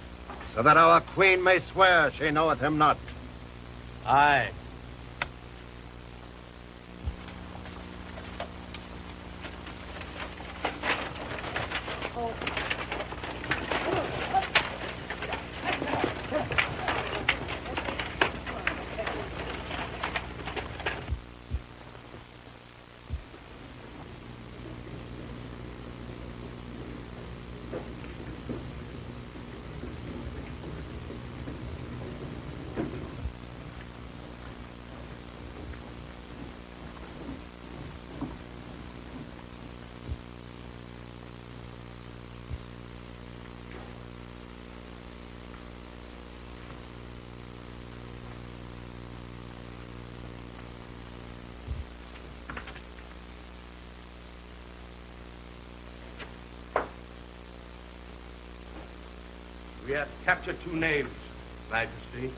so that our queen may swear she knoweth him not. Aye. We have captured 2 knaves, Majesty,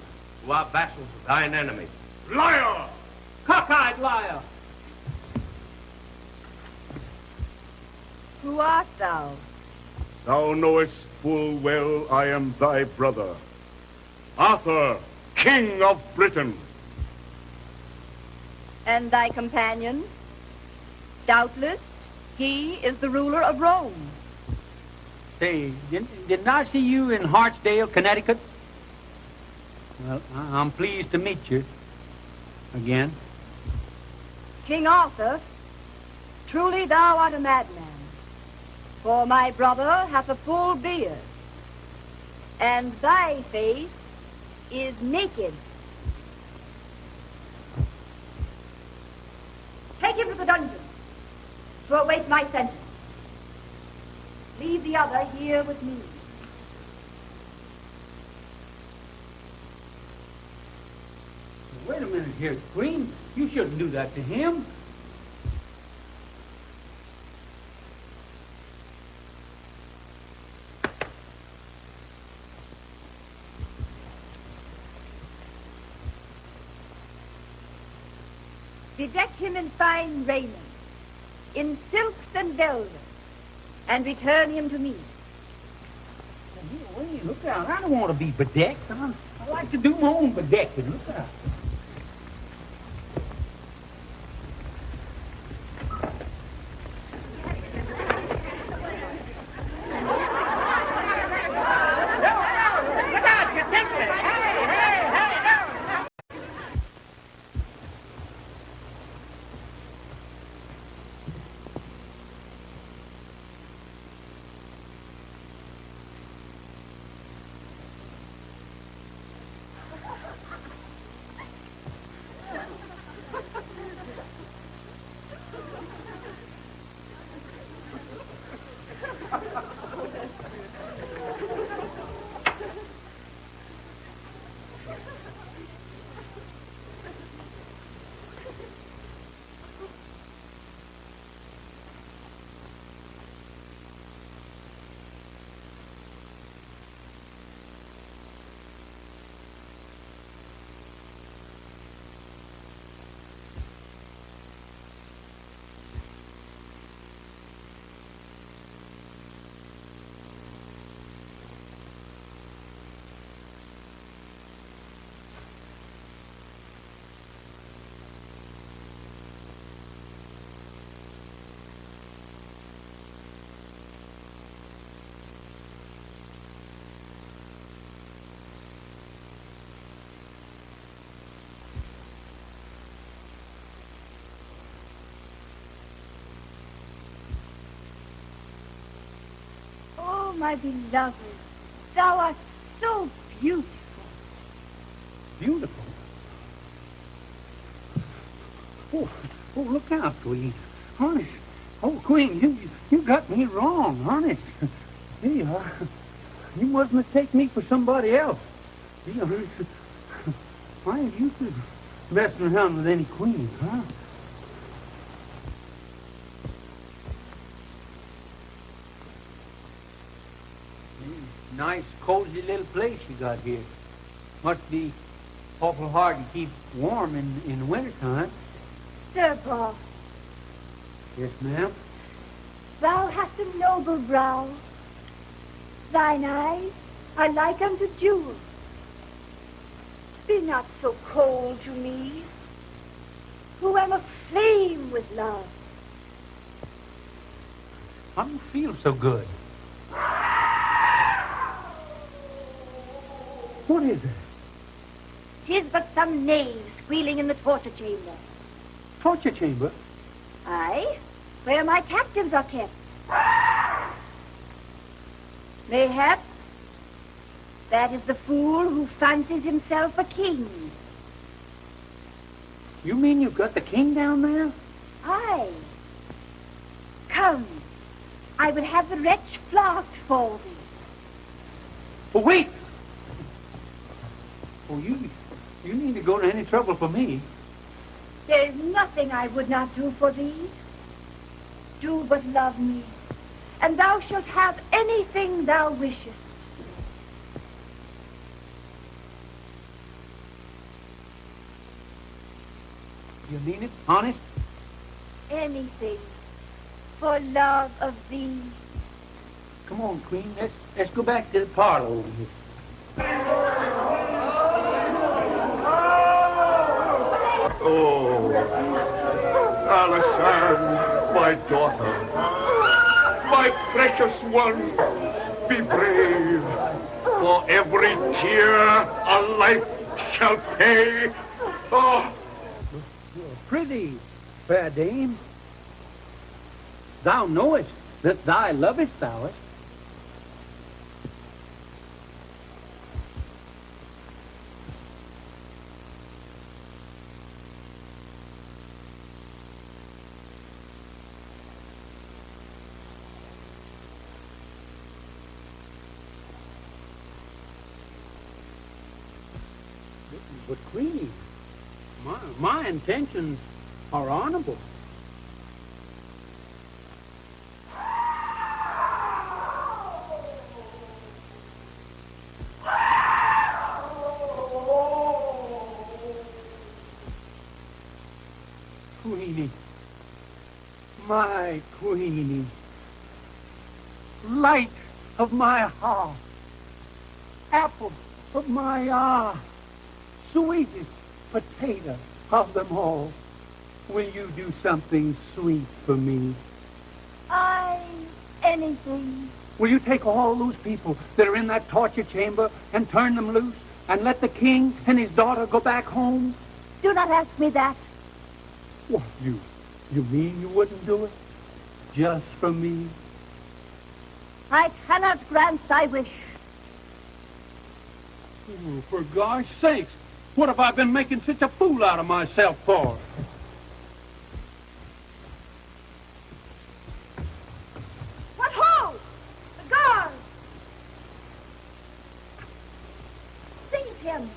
who are vassals of thine enemy. Liar! Cockeyed liar! Who art thou? Thou knowest full well I am thy brother, Arthur, King of Britain. And thy companion? Doubtless, he is the ruler of Rome. Say, didn't I see you in Hartsdale, Connecticut? Well, I'm pleased to meet you again. King Arthur, truly thou art a madman. For my brother hath a full beard, and thy face is naked. Take him to the dungeon to await my sentence. Leave the other here with me. Wait a minute here, Queen. You shouldn't do that to him. Bedeck him in fine raiment, in silks and velvet, and return him to me. Wait, look out. I don't want to be bedecked. I like to do my own bedecking. Look out. Oh, my beloved, thou art so beautiful. beautiful. Oh, look out, Queen. Honest. Oh, Queen, you got me wrong, honest. Here you are. You mustn't have taken me for somebody else. Why are you messing around with any queen, huh? Nice, cozy little place you got here. Must be awful hard to keep warm in the wintertime. Sir Boss, Yes, ma'am. thou hast a noble brow. Thine eyes are like unto jewels. Be not so cold to me, who am aflame with love. I don't feel so good. What is it? 'Tis but some knave squealing in the torture chamber. Torture chamber? Aye, where my captives are kept. Mayhap that is the fool who fancies himself a king. You mean you've got the king down there? Aye. Come, I would have the wretch flogged for thee. Oh, wait! Oh, you need to go to any trouble for me. There is nothing I would not do for thee. Do but love me, and thou shalt have anything thou wishest. You mean it? Honest? Anything for love of thee. Come on, Queen. Let's go back to the parlor over here. Oh, Alisande, my daughter, my precious one, be brave. For every tear a life shall pay. Oh, Prithee, fair dame, thou knowest that thy lovest thouest. But Queen, my intentions are honorable. Queenie, my Queenie, light of my heart, apple of my eye, sweetest potato of them all, will you do something sweet for me? Anything. Will you take all those people that are in that torture chamber and turn them loose and let the king and his daughter go back home? Do not ask me that. What, you mean you wouldn't do it? Just for me? I cannot grant thy wish. Oh, for gosh sakes, what have I been making such a fool out of myself for? What ho! The guard! Seize him!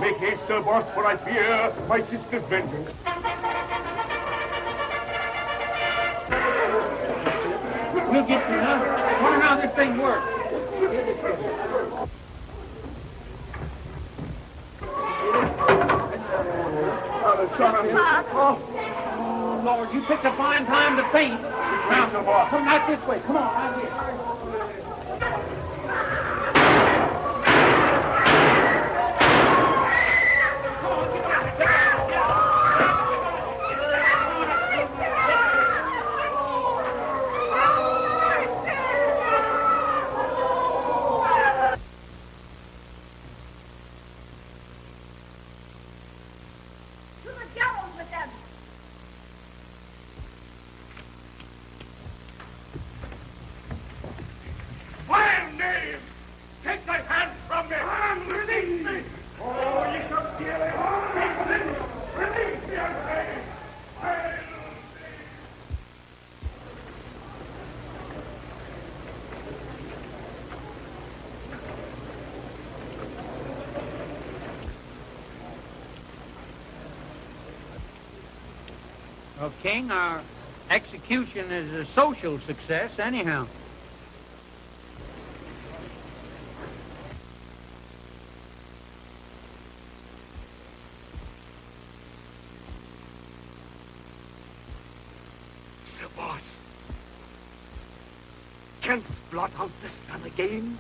Make haste, Sir Boss, for I fear my sister's vengeance. We'll get you, huh? Wonder how this thing works. Oh, Lord, you picked a fine time to faint. Now, come right this way. Come on, right here. Well, King, our execution is a social success anyhow. Sir Boss, canst blot out the sun again?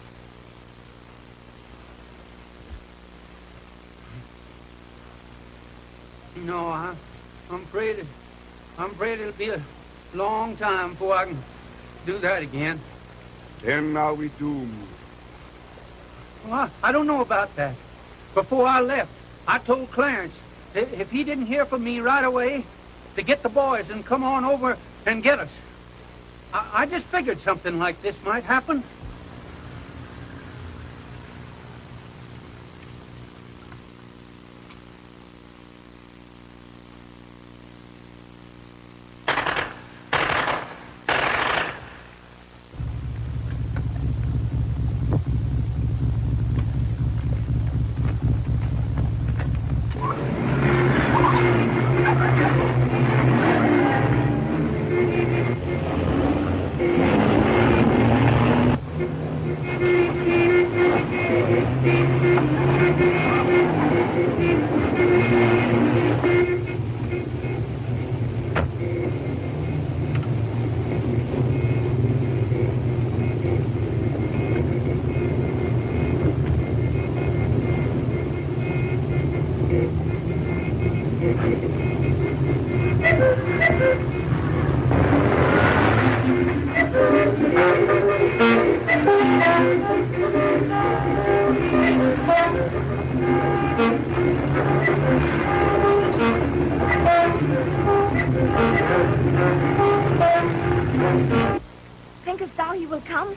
No, I'm afraid it'll be a long time before I can do that again. Then are we doomed. Well, I don't know about that. Before I left, I told Clarence that if he didn't hear from me right away, to get the boys and come on over and get us. I just figured something like this might happen. Thinkest thou he will come?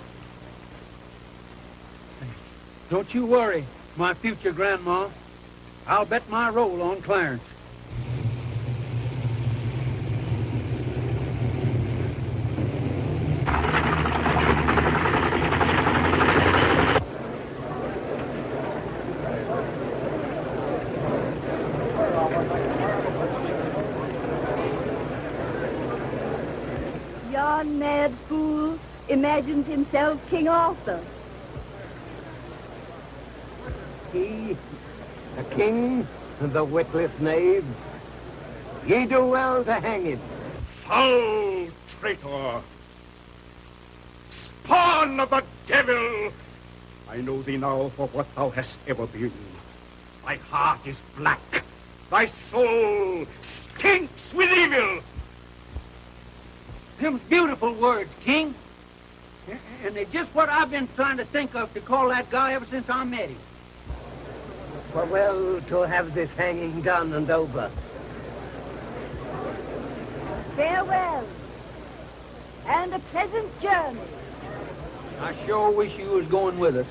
Don't you worry, my future grandma. I'll bet my roll on Clarence. Yon mad fool imagines himself King Arthur. He, the king, the witless knave. Ye do well to hang him. Foul traitor! Spawn of the devil! I know thee now for what thou hast ever been. Thy heart is black. Thy soul stinks with evil. Them's beautiful words, King. And they're just what I've been trying to think of to call that guy ever since I met him. For well to have this hanging done and over. Farewell, and a pleasant journey. I sure wish you was going with us.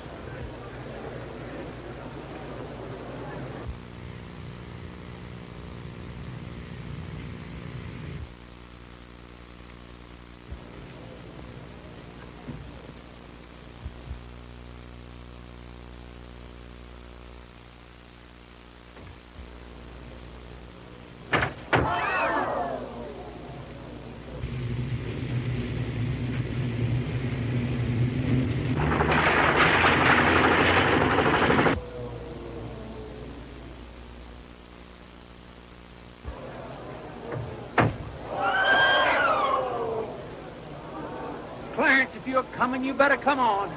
Clarence, if you're coming, you better come on.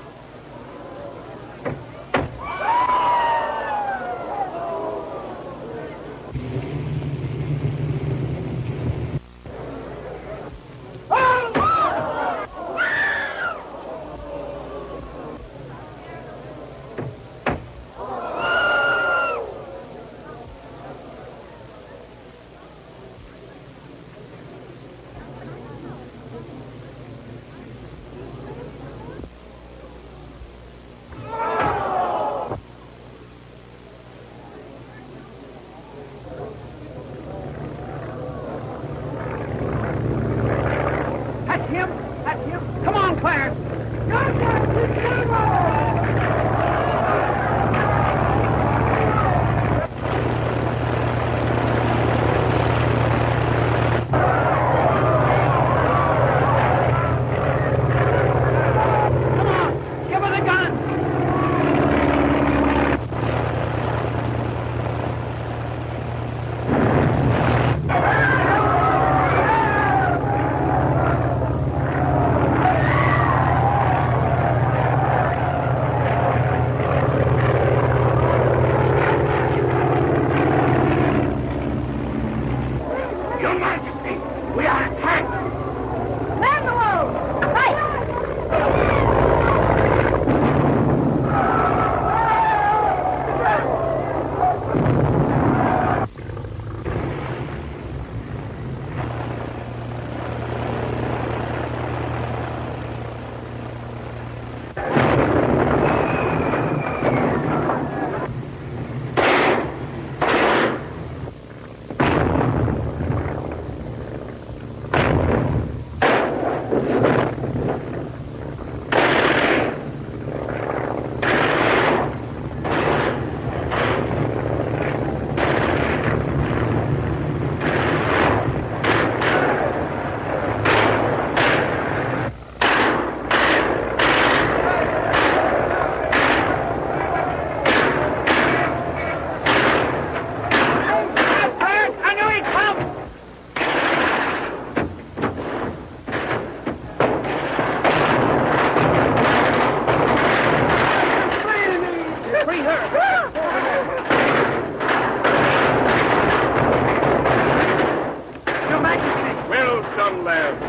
on, lads.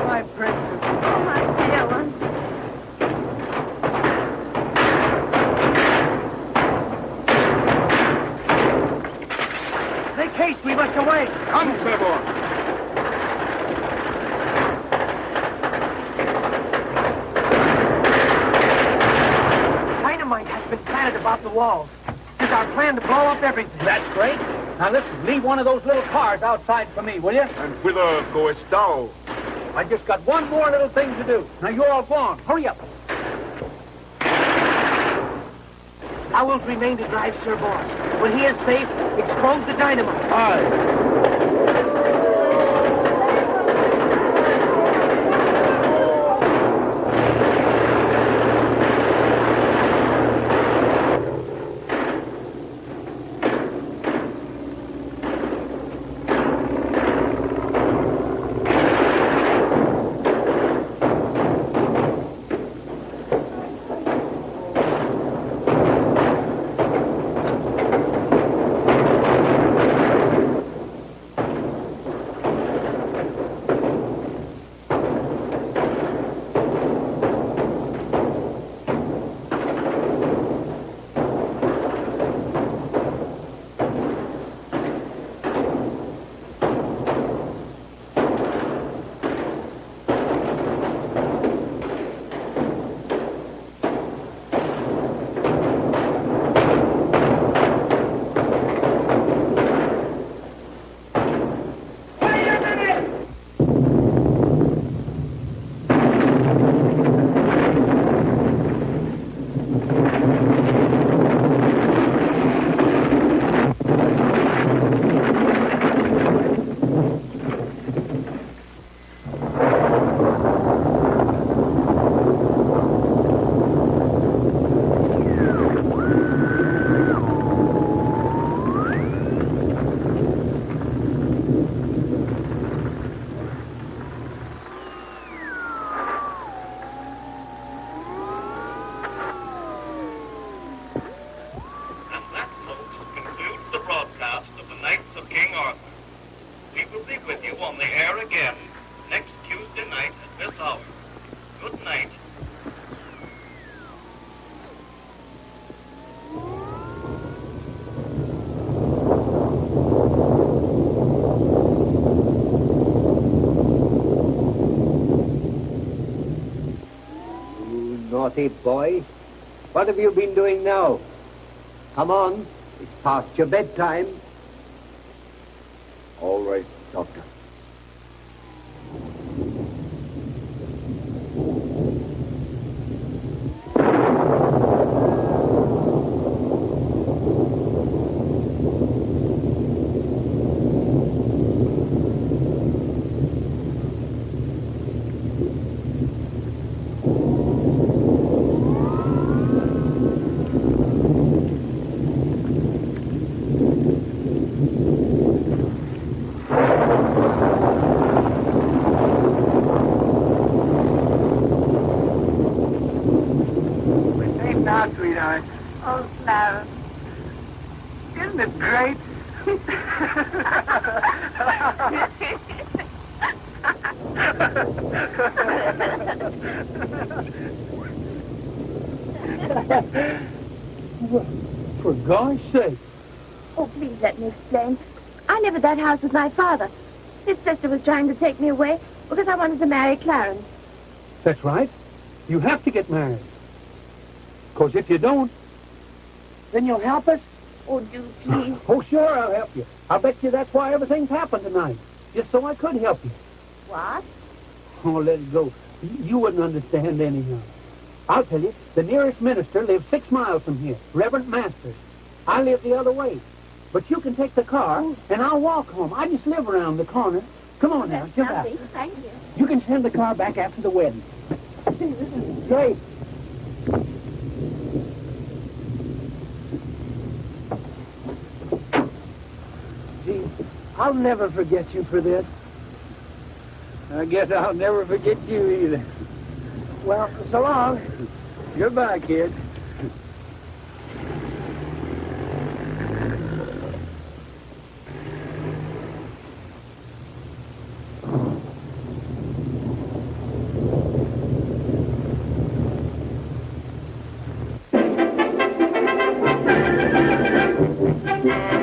My princess. Oh, my dear one. Make haste, we must away. Come, Trevor. Dynamite has been planted about the walls. It's our plan to blow up everything. That's great. Now listen, leave one of those little cars outside for me, will you? And whither goest thou? I just got one more little thing to do. Now you all go on. Hurry up. Thou wilt remain to drive Sir Boss. When he is safe, explode the dynamite. Aye. Naughty boy. What have you been doing now? Come on. It's past your bedtime. All right, Doctor. Oh, Clarence. Isn't it great? Well, for gosh sake. Oh, please let me explain. I lived at that house with my father. His sister was trying to take me away because I wanted to marry Clarence. That's right. You have to get married. Because if you don't, then you'll help us? Oh, do please. Oh, sure, I'll help you. I'll bet you that's why everything's happened tonight. Just so I could help you. What? Oh, let it go. You wouldn't understand anyhow. I'll tell you, the nearest minister lives 6 miles from here, Reverend Masters. I live the other way. But you can take the car, and I'll walk home. I just live around the corner. Come on now, jump out. Thank you. You can send the car back after the wedding. This is great. Gee, I'll never forget you for this. I guess I'll never forget you either. Well, so long. Goodbye, kid. Thank you.